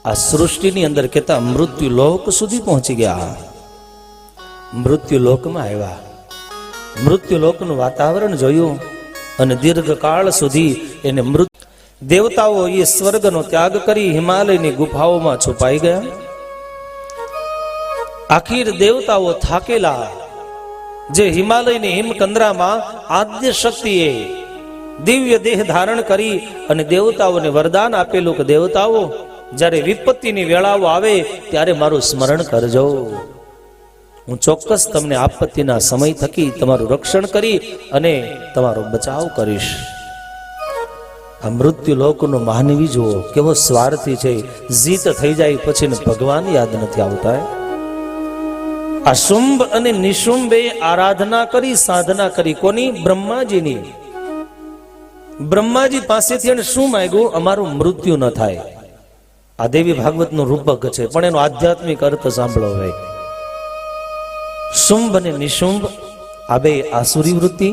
આ સૃષ્ટિની અંદર કહેતા મૃત્યુલોક સુધી પહોંચી ગયા, મૃત્યુલોકમાં આવ્યા, મૃત્યુલોકનું વાતાવરણ જોયું અને દીર્ઘકાળ સુધી એને દેવતાઓ એ સ્વર્ગનો ત્યાગ કરી હિમાલયની ગુફાઓમાં છુપાઈ ગયા. આખીર દેવતાઓ થાકેલા, જે હિમાલયની હિમકંદરામાં આદ્ય શક્તિએ દિવ્ય દેહ ધારણ કરી અને દેવતાઓને વરદાન આપેલું કે દેવતાઓ, જ્યારે વિપત્તિની વેળાઓ આવે ત્યારે મારું સ્મરણ કરજો, હું ચોક્કસ તમને આપત્તિના સમય થકી તમારું રક્ષણ કરી અને તમારો બચાવ કરીશ. આ મૃત્યુ લોકનો માનવી જુઓ કેવો સ્વાર્થી છે, જીત થઈ જાય પછી ભગવાન યાદ નથી આવતા. આ શુંભ અને નિશુંભે આરાધના કરી, સાધના કરી, કોની? બ્રહ્માજીની. બ્રહ્માજી પાસેથી એને શું માંગ્યું? અમારું મૃત્યુ ન થાય. આ દેવી ભાગવતનું રૂપક છે, પણ એનો આધ્યાત્મિક અર્થ સાંભળો ભાઈ. શુંભ અને નિશુંભ આ બે આસુરી વૃત્તિ,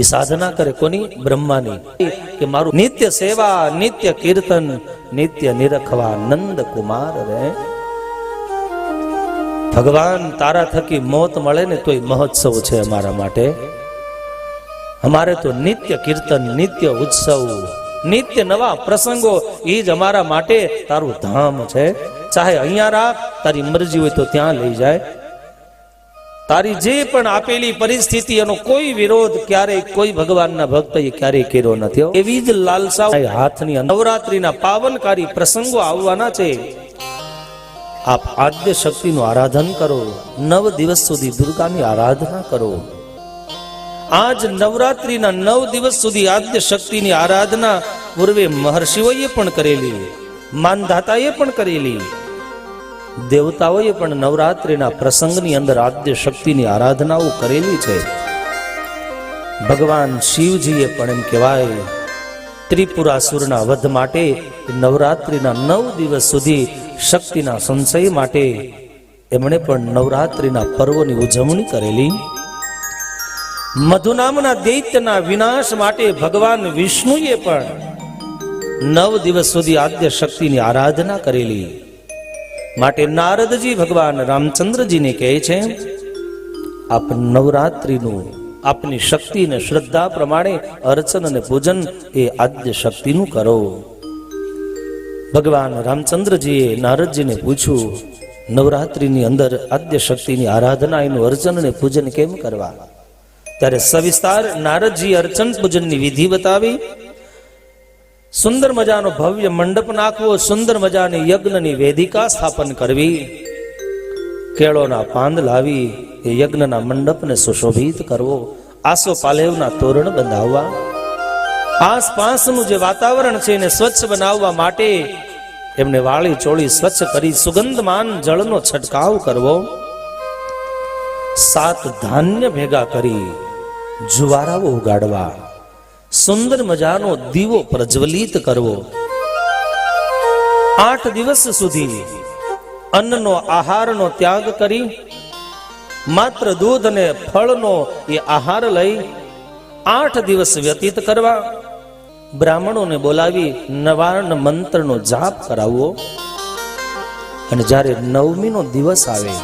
એ સાધના કરે કોની? બ્રહ્માની. કે મારું નિત્ય સેવા, નિત્ય કીર્તન, નિત્ય નિરખવા નંદ કુમાર રે. ભગવાન તારા થકી મોત મળે ને તોય મહોત્સવ છે અમારા માટે. અમારે તો નિત્ય કીર્તન, નિત્ય ઉત્સવ, નિત્ય નવા પ્રસંગો, એ જ અમારા માટે તારું ધામ છે. ચાહે અહીંયા રાખ, તારી મરજી હોય તો ત્યાં લઈ જાય. તારી જે પણ આપેલી પરિસ્થિતિ એનો કોઈ વિરોધ ક્યારેય કોઈ ભગવાનના ભક્તએ ક્યારેય કર્યો નથી. એવી જ લાલસા હાથની નવરાત્રીના પાવનકારી પ્રસંગો આવવાના છે. આપ આદ્ય શક્તિનું આરાધન કરો, 9 દિવસ સુધી દુર્ગાની આરાધના કરો. આજ નવરાત્રીના 9 દિવસ સુધી આદ્ય શક્તિની આરાધના પૂર્વે મહર્ષિઓએ પણ કરેલી, માનધાતાએ પણ કરેલી, દેવતાઓએ પણ નવરાત્રિના પ્રસંગની અંદર આદ્ય શક્તિની આરાધનાઓ કરેલી છે. ભગવાન શિવજીએ પણ એમ કહેવાય ત્રિપુરાસુરના વધ માટે નવરાત્રિના 9 દિવસ સુધી શક્તિના સંચય માટે એમણે પણ નવરાત્રિના પર્વની ઉજવણી કરેલી. મધુ નામના દૈત્યના વિનાશ માટે ભગવાન વિષ્ણુએ પણ 9 દિવસ સુધી આદ્ય શક્તિની આરાધના કરેલી. માટે નારદજી ભગવાન રામચંદ્રજીને કહે છે, આપ નવરાત્રિનું આપની શક્તિ અને શ્રદ્ધા પ્રમાણે અર્ચન અને પૂજન એ આદ્ય શક્તિનું કરો. ભગવાન રામચંદ્રજીએ નારદજીને પૂછ્યું, નવરાત્રિની અંદર આદ્ય શક્તિની આરાધના, એનું અર્ચન અને પૂજન કેમ કરવા? ત્યારે સવિસ્તાર નારદજી અર્ચન પૂજનની વિધિ બતાવી. સુંદર મજાનો ભવ્ય મંડપ નાખવો, સુંદર મજાની યજ્ઞની વેદિકા સ્થાપન કરવી, કેળોના પાંદ લાવી એ યજ્ઞના મંડપને સુશોભિત કરવો, આસો પાલેવના તોરણ બંધાવવા, આસપાસનું જે વાતાવરણ છે એને સ્વચ્છ બનાવવા માટે એમને વાળી ચોળી સ્વચ્છ કરી સુગંધમાન જળનો છંટકાવ કરવો, 7 ધાન્ય ભેગા કરી જુવારાઓ ઉગાડવા, સુંદર મજાનો દીવો પ્રજ્વલિત કરવો, 8 દિવસ સુધી અન્નનો આહારનો ત્યાગ કરી માત્ર દૂધ અને ફળનો એ આહાર લઈ 8 દિવસ વ્યતીત કરવા, બ્રાહ્મણોને બોલાવી નવાર્ણ મંત્રનો જાપ કરાવવો, અને જ્યારે 9મીનો દિવસ આવે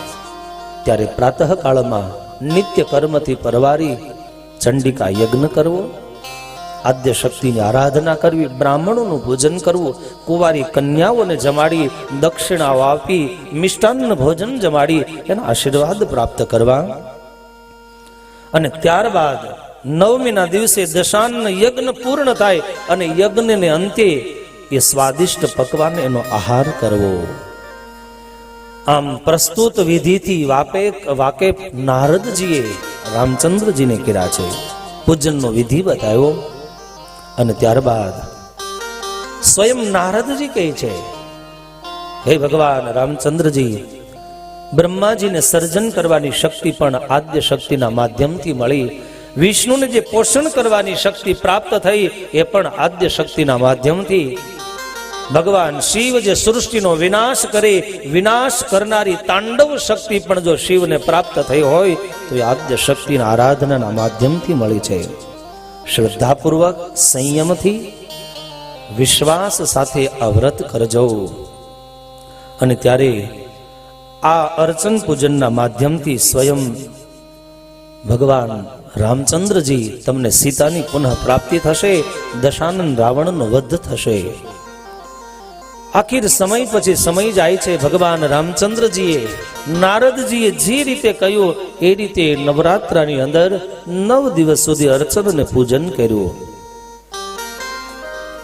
ત્યારે પ્રાતઃકાળમાં નિત્ય કર્મથી પરવારી ચંડિકા યજ્ઞ કરવો, આદ્ય શક્તિની આરાધના કરવી, બ્રાહ્મણોનું પૂજન કરવું, કુંવારી કન્યાઓને જમાડી દક્ષિણાઓ આપી મિષ્ટાન્ન ભોજન જમાડી એના આશીર્વાદ પ્રાપ્ત કરવા. અને ત્યારબાદ 9મીના દિવસે દશાન્ન યજ્ઞ પૂર્ણ થાય અને યજ્ઞને અંતે એ સ્વાદિષ્ટ પકવાન એનો આહાર કરવો. આમ પ્રસ્તુત વિધિથી વાકેફ નારદજીએ રામચંદ્રજીને કર્યા છે. પૂજનનો વિધિ બતાવ્યો. અને ત્યારબાદ સ્વયં નારદજી કહે છે, હે ભગવાન રામચંદ્રજી, બ્રહ્માજીને સર્જન કરવાની શક્તિ પણ આદ્ય શક્તિના માધ્યમથી મળી, વિષ્ણુને જે પોષણ કરવાની શક્તિ પ્રાપ્ત થઈ એ પણ આદ્ય શક્તિના માધ્યમથી, ભગવાન શિવ જે સૃષ્ટિનો વિનાશ કરે, વિનાશ કરનારી તાંડવ શક્તિ પણ જો શિવને પ્રાપ્ત થઈ હોય તો એ આદ્ય શક્તિના આરાધનાના માધ્યમથી મળી છે. શ્રદ્ધાપૂર્વક સંયમથી વિશ્વાસ સાથે આ વ્રત કરજો. અને ત્યારે આ અર્ચન પૂજનના માધ્યમથી સ્વયં ભગવાન રામચંદ્રજી તમને સીતાની પુનઃ પ્રાપ્તિ થશે, દશાનન રાવણનો વધ થશે. આખિર સમય પછી સમય જાય છે. ભગવાન રામચંદ્રજીએ નારદજીએ જે રીતે કહ્યું એ રીતે નવરાત્રાની અંદર 9 દિવસ સુધી અર્ચન અને પૂજન કર્યું.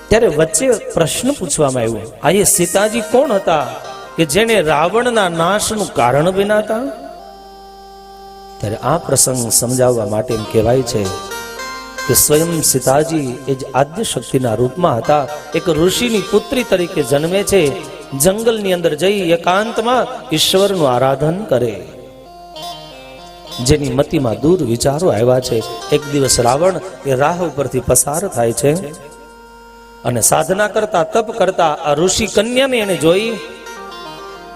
ત્યારે વચ્ચે પ્રશ્ન પૂછવામાં આવ્યો, આ એ સીતાજી કોણ હતા કે જેને રાવણના નાશનું કારણ બન્યા હતા? ત્યારે આ પ્રસંગ સમજાવવા માટે એમ કહેવાય છે કે સ્વયં સીતાજી એ જ આદ્ય શક્તિના રૂપમાં હતા. એક ઋષિની પુત્રી તરીકે જન્મે છે, જંગલની અંદર જઈ એકાંતમાં ઈશ્વરનું આરાધન કરે. જેની મતિમાં દૂર વિચારો આવ્યા છે. એક દિવસ રાવણ એ રાહ ઉપરથી પસાર થાય છે અને સાધના કરતા તપ કરતા આ ઋષિ કન્યાને એને જોઈ.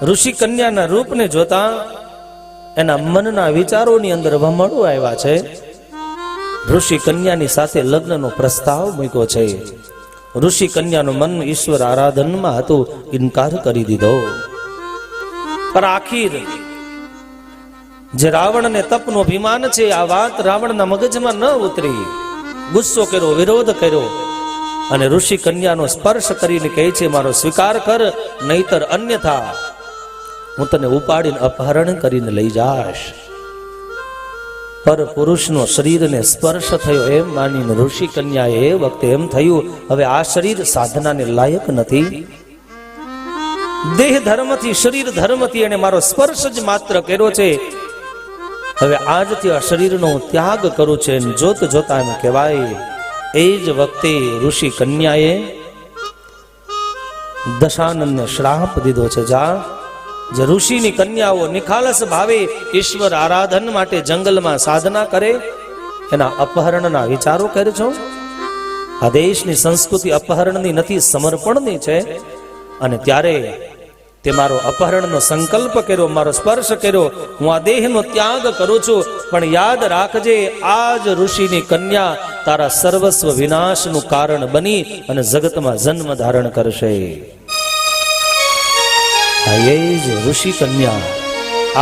ઋષિ કન્યાના રૂપને જોતા એના મનના વિચારોની અંદર વમળો આવ્યા છે. ઋષિ કન્યાની સાથે લગ્નનો પ્રસ્તાવ મૂક્યો છે. ઋષિ કન્યાનું મન ઈશ્વર આરાધનમાં હતું, ઇનકાર કરી દીધો. પર આખીર જે રાવણને તપનો અભિમાન છે આ વાત રાવણના મગજમાં ન ઉતરી. ગુસ્સો કર્યો, વિરોધ કર્યો અને ઋષિ કન્યાનો સ્પર્શ કરીને કહે છે, મારો સ્વીકાર કર, નહીતર અન્યથા હું તને ઉપાડીને અપહરણ કરીને લઈ જાશ. પર પુરુષનો શરીરને સ્પર્શ થયો એમ માનીને ઋષિ કન્યાએ એ વખતે એમ થયું, હવે આ શરીર સાધનાને લાયક નથી. દેહ ધર્મથી, શરીર ધર્મથી એને મારો સ્પર્શ જ માત્ર કર્યો છે. હવે આજથી આ શરીરનો હું ત્યાગ કરું છે. જોત જોતા એમ કહેવાય, એ જ વખતે ઋષિ કન્યાએ દશાનંદને શ્રાપ દીધો છે. જા, જે ઋષિની કન્યાઓ નિખાલસ ભાવે ઈશ્વર આરાધન માટે જંગલમાં સાધના કરે, એના અપહરણના વિચારો કરે છો. આ દેશની સંસ્કૃતિ અપહરણની નથી, સમર્પણની છે. અને ત્યારે તે મારો અપહરણનો સંકલ્પ કર્યો, મારો સ્પર્શ કર્યો, હું આ દેહનો ત્યાગ કરું છું. પણ યાદ રાખજે, આ જ ઋષિની કન્યા તારા સર્વસ્વ વિનાશનું કારણ બની અને જગતમાં જન્મ ધારણ કરશે. એ જ ઋષિ કન્યા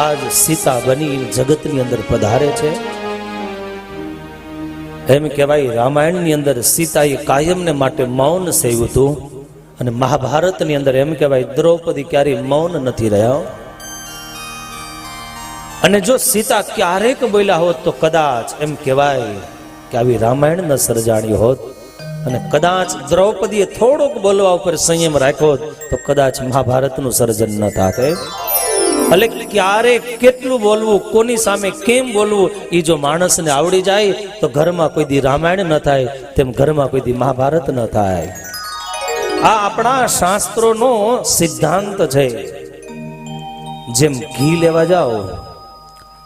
આજ સીતા બની જગતની અંદર પધારે છે. એમ કહેવાય, રામાયણની અંદર સીતાએ કાયમને માટે મૌન સેવ્યું હતું, અને મહાભારતની અંદર એમ કહેવાય દ્રૌપદી ક્યારેય મૌન નથી રહ્યા. અને જો સીતા ક્યારેક બોલ્યા હોત તો કદાચ એમ કહેવાય કે આવી રામાયણ ન સર્જાણી હોત. અને કદાચ દ્રૌપદીએ થોડોક બોલવા ઉપર સંયમ રાખ્યો તો કદાચ મહાભારતનું સર્જન ન થાત. એટલે ક્યારે કેટલું બોલવું, કોની સામે કેમ બોલવું, એ જો માણસને આવડી જાય તો ઘરમાં કોઈ દી રામાયણ ન થાય, તેમ ઘરમાં કોઈ દી મહાભારત ન થાય. આ આપણા શાસ્ત્રોનો સિદ્ધાંત છે. જેમ ઘી લેવા જાઓ,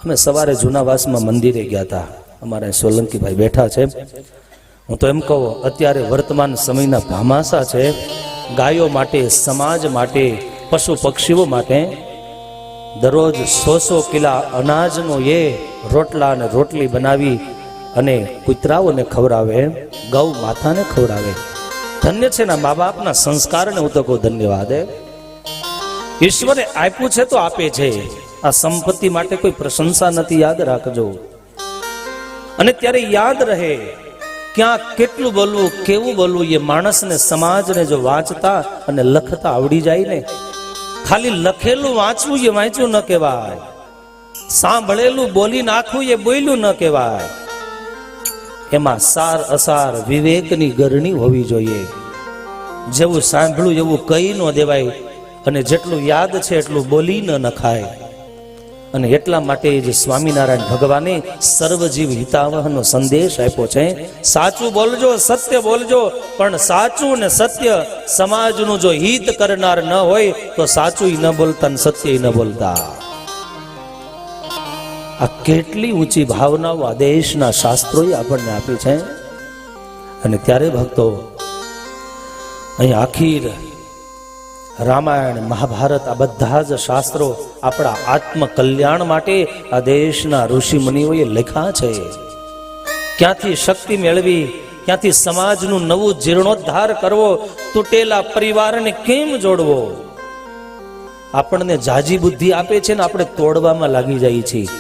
અમે સવારે જૂનાવાસમાં મંદિરે ગયા હતા, અમારા સોલંકીભાઈ બેઠા છે. હું તો એમ કહું, અત્યારે વર્તમાન સમયના ભામાસા છે. ગાયો માટે, સમાજ માટે, પશુ પક્ષીઓ માટે દરરોજ 100 કિલા અનાજનો એ રોટલા અને રોટલી બનાવી અને કૂતરાઓને ખવડાવે, ગૌ માતાને ખવડાવે. ધન્ય છે ના મા બાપના સંસ્કારને હું તો કહું ધન્યવાદ. ઈશ્વરે આપ્યું છે તો આપે છે. આ સંપત્તિ માટે કોઈ પ્રશંસા નથી, યાદ રાખજો. અને ત્યારે યાદ રહે, ક્યાં કેટલું બોલવું, કેવું બોલવું, એ માણસને, સમાજને જો વાંચતા અને લખતા આવડી જાય ને, ખાલી લખેલું વાંચવું એ વાંચ્યું ન કહેવાય, સાંભળેલું બોલી નાખવું એ બોલ્યું ન કહેવાય. એમાં સાર અસાર વિવેકની ગરણી હોવી જોઈએ. જેવું સાંભળ્યું એવું કહી ન દેવાય, અને જેટલું યાદ છે એટલું બોલી ન નખાય. અને એટલા માટે જે સ્વામિનારાયણ ભગવાને સર્વજીવ હિતાવહનો સંદેશ આપ્યો છે. સાચું બોલજો, સત્ય બોલજો, પણ સાચું ને સત્ય સમાજનું જો હિત કરનાર ન હોય તો સાચું ન બોલતા ને સત્ય ન બોલતા. આ કેટલી ઊંચી ભાવનાઓ આ દેશના શાસ્ત્રોએ આપણને આપી છે. અને ત્યારે ભક્તો, અહીં આખીર રામાયણ, મહાભારત, આ બધા જ શાસ્ત્રો આપણા આત્મ કલ્યાણ માટે આ દેશના ઋષિ મુનિઓએ લખ્યા છે. ક્યાંથી શક્તિ મેળવી, ક્યાંથી સમાજનું નવું જીર્ણોદ્ધાર કરવો, તૂટેલા પરિવારને કેમ જોડવો. આપણને જાજી બુદ્ધિ આપે છે ને આપણે તોડવામાં લાગી જઈએ છીએ.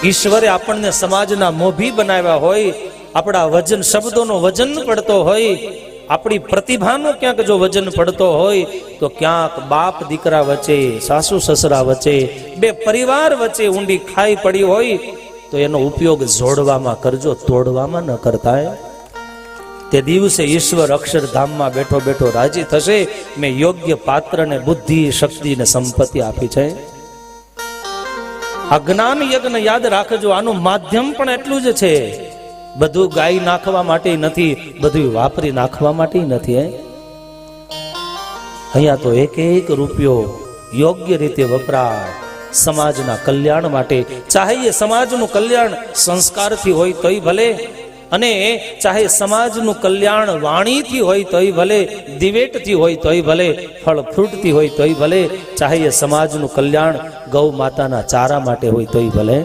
ઈશ્વરે આપણને સમાજના મોભી બનાવ્યા હોય, આપણા વજન, શબ્દોનો વજન પડતો હોય, આપણી પ્રતિભાનો ક્યાંક જો વજન પડતો હોય તો ક્યાંક બાપ દીકરા વચ્ચે, સાસુ સસરા વચ્ચે, બે પરિવાર વચ્ચે ઊંડી ખાઈ પડી હોય તો એનો ઉપયોગ જોડવામાં કરજો, તોડવામાં ન કરતા. તે દિવસે ઈશ્વર અક્ષરધામમાં બેઠો બેઠો રાજી થશે, મેં યોગ્ય પાત્રને બુદ્ધિ, શક્તિ ને સંપત્તિ આપી છે. આ જ્ઞાન યજ્ઞ યાદ રાખજો, આનું માધ્યમ પણ એટલું જ છે. બધું ગાઈ નાખવા માટે નથી, બધું વાપરી નાખવા માટે નથી. અહીંયા તો એક એક રૂપિયો યોગ્ય રીતે વપરાય સમાજના કલ્યાણ માટે. ચાહે એ સમાજનું કલ્યાણ સંસ્કારથી હોય તોય ભલે, અને ચાહે સમાજનું કલ્યાણ વાણીથી હોય તોય ભલે, દિવેટથી હોય તોય ભલે, ફળ ફ્રૂટથી હોય તોય ભલે, ચાહે એ સમાજનું કલ્યાણ ગૌ માતાના ચારા માટે હોય તોય ભલે.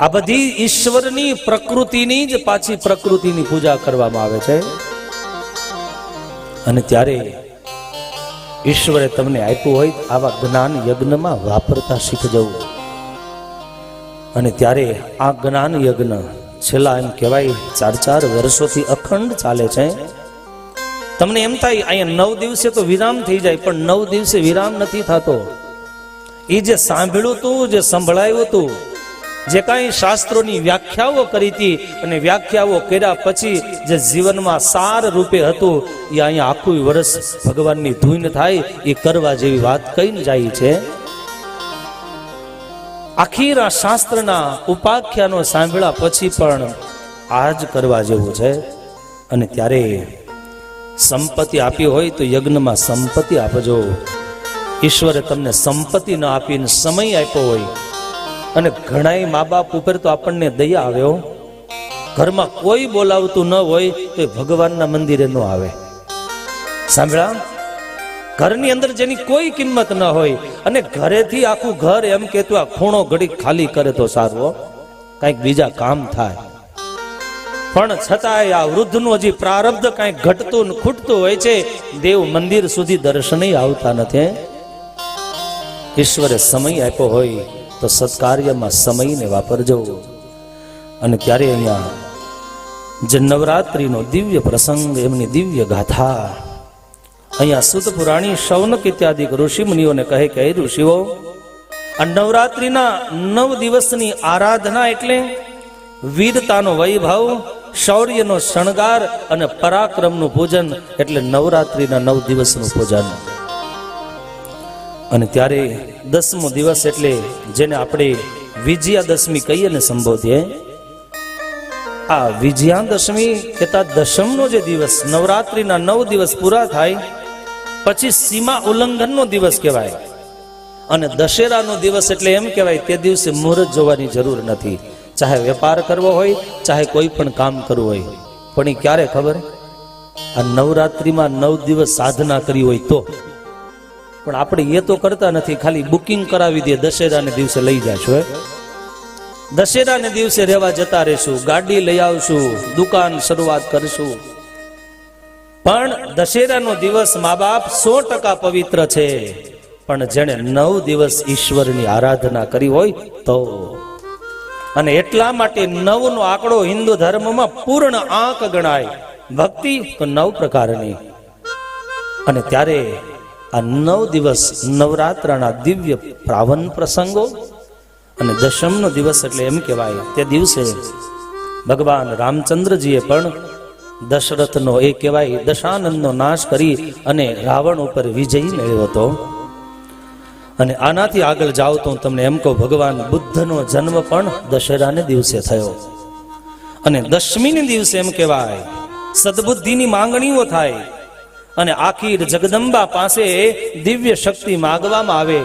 આ બધી ઈશ્વરની પ્રકૃતિની જ પાછી પ્રકૃતિની પૂજા કરવામાં આવે છે. અને ત્યારે ઈશ્વરે તમને આપ્યું હોય આવા જ્ઞાન યજ્ઞમાં વાપરતા શીખજો. અને ત્યારે આ જ્ઞાન યજ્ઞ છેલ્લા એમ કહેવાય 4 વર્ષોથી અખંડ ચાલે છે. તમને એમ થાય અહીંયા 9 દિવસે તો વિરામ થઈ જાય, પણ 9 દિવસે વિરામ નથી થતો. એ જે સાંભળ્યું હતું, જે સંભળાયું હતું, જે કાંઈ શાસ્ત્રોની વ્યાખ્યાઓ કરી હતી અને વ્યાખ્યાઓ કર્યા પછી જે જીવનમાં સાર રૂપે હતું એ અહીંયા આખું વર્ષ ભગવાનની ધૂન થાય એ કરવા જેવી વાત કહીને જાય છે. આખીરા શાસ્ત્રના ઉપાખ્યાનો સાંભળ્યા પછી પણ આ જ કરવા જેવું છે. અને ત્યારે સંપત્તિ આપી હોય તો યજ્ઞમાં સંપત્તિ આપજો. ઈશ્વરે તમને સંપત્તિ ન આપીને સમય આપ્યો હોય, અને ઘણાય મા બાપ ઉપર તો આપણને દયા આવ્યો, ઘરમાં કોઈ બોલાવતું ન હોય તો ભગવાનના મંદિરે ન આવે. સાંભળા, ઘરની અંદર જેની કોઈ કિંમત ન હોય અને ઘરેથી આખું ઘર એમ કહેતું આ ખૂણો ઘડી ખાલી કરે તો સારું, કંઈક બીજા કામ થાય. પણ છતાંય આ વૃદ્ધનું હજી પ્રારબ્ધ કંઈક ઘટતું ને ખૂટતું હોય છે. દેવ મંદિર સુધી દર્શને આવતા નથી. ઈશ્વરે સમય આપ્યો હોય તો સત્કાર્યમાં સમયને વાપરજો. અને ત્યારે અહીંયા જે નવરાત્રિનો દિવ્ય પ્રસંગ, એમની દિવ્ય ગાથા અહીંયા સુત પુરાણી શૌનક ઇત્યાદિ ઋષિ મુનિઓને કહે કે હે ઋષિઓ, આ નવરાત્રિના 9 દિવસની આરાધના એટલે વીરતાનો વૈભવ, શૌર્યનો શણગાર અને પરાક્રમનું પૂજન એટલે નવરાત્રિના 9 દિવસનું પૂજન. અને ત્યારે 10મો દિવસ એટલે જેને આપણે વિજયાદશમી કહીએ ને સંબોધીએ, આ વિજયાદશમી કહેતા દશમનો જે દિવસ, નવરાત્રિના 9 દિવસ પૂરા થાય પછી સીમા ઉલ્લંઘનનો દિવસ કહેવાય. અને દશેરાનો દિવસ એટલે એમ કહેવાય તે દિવસે મુહૂર્ત જોવાની જરૂર નથી, ચાહે વેપાર કરવો હોય, ચાહે કોઈ પણ કામ કરવું હોય. પણ એ ક્યારે ખબર? આ નવરાત્રિમાં 9 દિવસ સાધના કરી હોય તો. પણ આપણે એ તો કરતા નથી, ખાલી બુકિંગ કરાવી દે, દશેરાને દિવસે લઈ જશું, દશેરાને દિવસે રહેવા જતા રહેશું, ગાડી લઈ આવશું, દુકાન શરૂઆત કરશું. પણ દશેરાનો દિવસ મા બાપ 100% પવિત્ર છે. પણ જેણે 9 દિવસ ઈશ્વરની આરાધના કરી હોય તો. અને એટલા માટે 9 નો આંકડો હિન્દુ ધર્મમાં પૂર્ણ આંક ગણાય. ભક્તિ તો 9 પ્રકારની. અને ત્યારે આ 9 દિવસ નવરાત્રના દિવ્ય પાવન પ્રસંગો. અને દશમનો દિવસ એટલે એમ કહેવાય તે દિવસે ભગવાન રામચંદ્રજીએ પણ દશરથનો એ કહેવાય દશાનંદનો નાશ કરી અને રાવણ ઉપર વિજય મેળવ્યો હતો. અને આનાથી આગળ જાઓ તો તમને એમ કહું, ભગવાન બુદ્ધનો જન્મ પણ દશેરાને દિવસે થયો. અને દશમીને દિવસે એમ કહેવાય સદબુદ્ધિની માંગણીઓ થાય અને આખીર જગદંબા પાસે દિવ્ય શક્તિ માગવામાં આવે.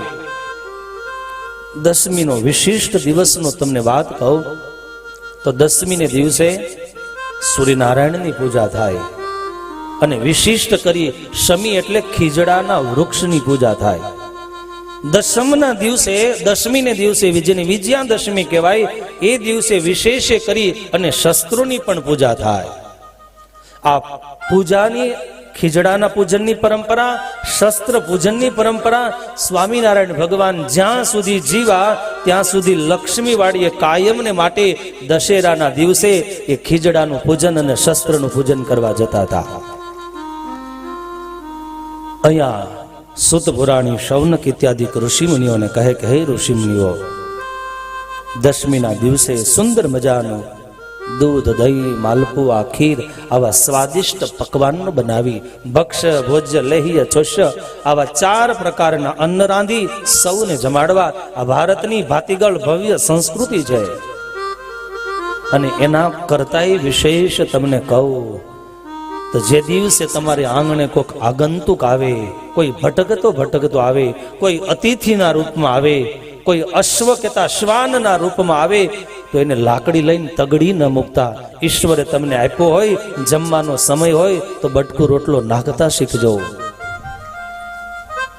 દશમીનો વિશિષ્ટ દિવસનો તમને વાત કહું તો દશમીને દિવસે સૂર્યનારાયણની પૂજા થાય. અને વિશિષ્ટ કરી શમી એટલે ખીજડાના વૃક્ષની પૂજા થાય. દશમના દિવસે, દશમીને દિવસે જેને વિજયાદશમી કહેવાય, એ દિવસે વિશેષ કરી અને શસ્ત્રોની પણ પૂજા થાય. આ પૂજાની, ખીજડાના પૂજનની પરંપરા, શસ્ત્ર પૂજનની પરંપરા સ્વામિનારાયણ ભગવાન જ્યાં સુધી જીવા ત્યાં સુધી લક્ષ્મીવાડીએ કાયમને માટે દશેરાના દિવસે એ ખીજડાનું પૂજન અને શસ્ત્રનું પૂજન કરવા જતા હતા. અહીંયા સુત પુરાણી શૌનક ઇત્યાદિ ઋષિ મુનિઓને કહે કે હે ઋષિ મુનિઓ, દશમીના દિવસે સુંદર મજાનું દૂધ, દહીં, માલપુઆ, ખીર આવા સ્વાદિષ્ટ પકવાનો બનાવી ભક્ષ્ય, ભોજ્ય, લેહ્ય, ચોષ્ય આવા 4 પ્રકારના અન્ન રાંધી સૌને જમાડવા આ ભારતની ભાતીગળ ભવ્ય સંસ્કૃતિ છે. અને એના કરતાંય વિશેષ તમને કહું તો જે દિવસે તમારે આંગણે કોઈક આગંતુક આવે, કોઈ ભટકતો આવે, કોઈ અતિથિના રૂપમાં આવે, કોઈ અશ્વ કહેતા શ્વાનના રૂપમાં આવે તો એને લાકડી લઈને તગડી ન મૂકતા. ઈશ્વરે તમને આપ્યો હોય, જમવાનો સમય હોય તો બટકું રોટલો નાખતા શીખજો.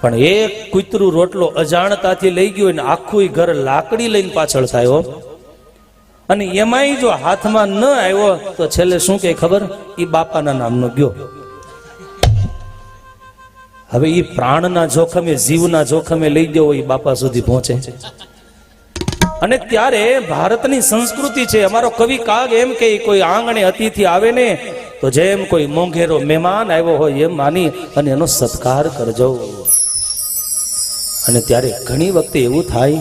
પણ એક કૂતરું રોટલો અજાણતાથી લઈ ગયો અને આખું ઘર લાકડી લઈને પાછળ થાય. અને એમાંય જો હાથમાં ન આવ્યો તો છેલ્લે શું કે ખબર? એ બાપાના નામનો ગયો. હવે એ પ્રાણના જોખમે, જીવના જોખમે લઈ ગયો એ બાપા સુધી પહોંચે. અને ત્યારે ભારતની સંસ્કૃતિ છે, અમારો કવિ કાગ એમ કે કોઈ આંગણે અતિથિ આવે ને તો જેમ કોઈ મોંઘેરો મહેમાન આવ્યો હોય એમ માની અને એનો સત્કાર કરજો. અને ત્યારે ઘણી વખતે એવું થાય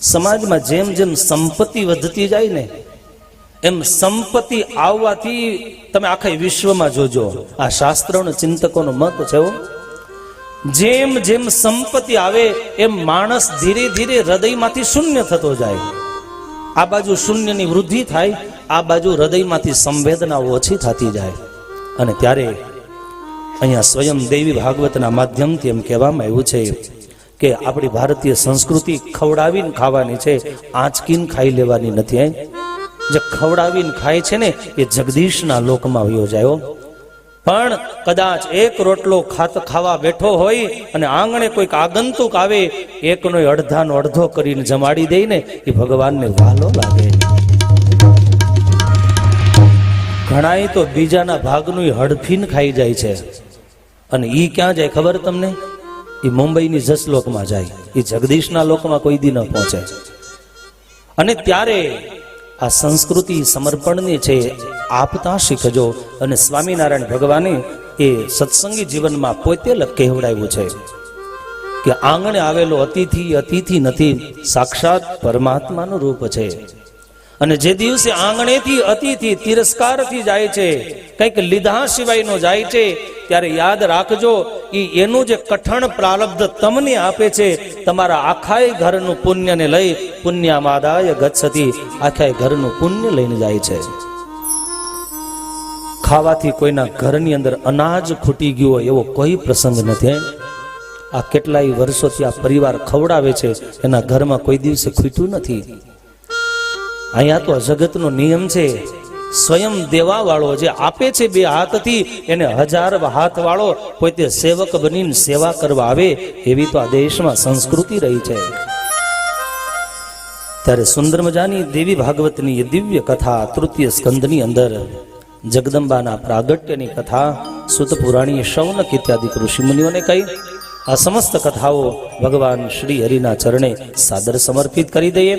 સમાજમાં જેમ જેમ સંપત્તિ વધતી જાય ને એમ સંપત્તિ આવવાથી તમે આખા વિશ્વમાં જોજો, આ શાસ્ત્રોનો ચિંતકોનો મત છે હો. જેમ જેમ સંપત્તિ આવે એમ માણસ ધીરે ધીરે હૃદયમાંથી શૂન્ય થતો જાય. આ બાજુ શૂન્યની વૃદ્ધિ થાય, આ બાજુ હૃદયમાંથી સંવેદનાઓ ઓછી થતી જાય. અને ત્યારે અહીંયા સ્વયં દેવી ભાગવતના માધ્યમથી એમ કહેવામાં આવ્યું છે કે આપણી ભારતીય સંસ્કૃતિ ખવડાવીને ખાવાની છે, આંચકીને ખાઈ લેવાની નથી. જે ખવડાવીને ખાય છે ને એ જગદીશના લોકમાં વયો જાય. પણ કદાચ એક રોટલો ખાવા બેઠો હોય અને આંગણે કોઈક આગંતુક આવે, એકનો અડધાનો અડધો કરીને જમાડી દે ને એ ભગવાનને વાલો લાગે. ઘણાય તો બીજાના ભાગનું હડફીને ખાઈ જાય છે. અને ઈ ક્યાં જાય ખબર તમને? એ મુંબઈની જસલોકમાં જાય, એ જગદીશના લોકમાં કોઈ દી ન પહોંચે. અને ત્યારે આ સંસ્કૃતિ સમર્પણની છે, આપતા શીખજો. અને સ્વામિનારાયણ ભગવાને એ સત્સંગી જીવનમાં પોતે કહેવડાવ્યું છે કે આંગણે આવેલો અતિથિ અતિથિ નથી, સાક્ષાત પરમાત્માનું રૂપ છે. અને જે દિવસે આંગણેથી અતિથિ તિરસ્કારથી જાય છે, કંઈક લીધા સિવાયનો જાય છે, ત્યારે યાદ રાખજો એનું જે કઠણ પ્રારબ્ધ તમને આપે છે, તમારા આખાય ઘરનું પુણ્યને લઈ પુણ્યમાદાય ગચ્છતિ, આખાય ઘરનું પુણ્ય લઈને જાય છે. ખાવાથી કોઈના ઘરની અંદર અનાજ ખૂટી ગયું હોય એવો કોઈ પ્રસંગ નથી. આ કેટલાય વર્ષોથી આ પરિવાર ખવડાવે છે, એના ઘરમાં કોઈ દિવસે ખૂટ્યું નથી. અહીંયા તો જગતનો નિયમ છે, સ્વયં દેવા વાળો જે આપે છે બે હાથથી, એને 1000 હાથ વાળો પોતે સેવક બનીને સેવા કરવા આવે, એવી તો આ દેશમાં સંસ્કૃતિ રહી છે. ત્યારે સુંદર મજાની દેવી ભાગવતની એ દિવ્ય કથા તૃતીય સ્કંદની અંદર જગદંબાના પ્રાગટ્યની કથા સુત પુરાણીએ શૌનક ઇત્યાદિ ઋષિમુનિઓને કહી. આ સમસ્ત કથાઓ ભગવાન શ્રી હરિના ચરણે સાદર સમર્પિત કરી દઈએ.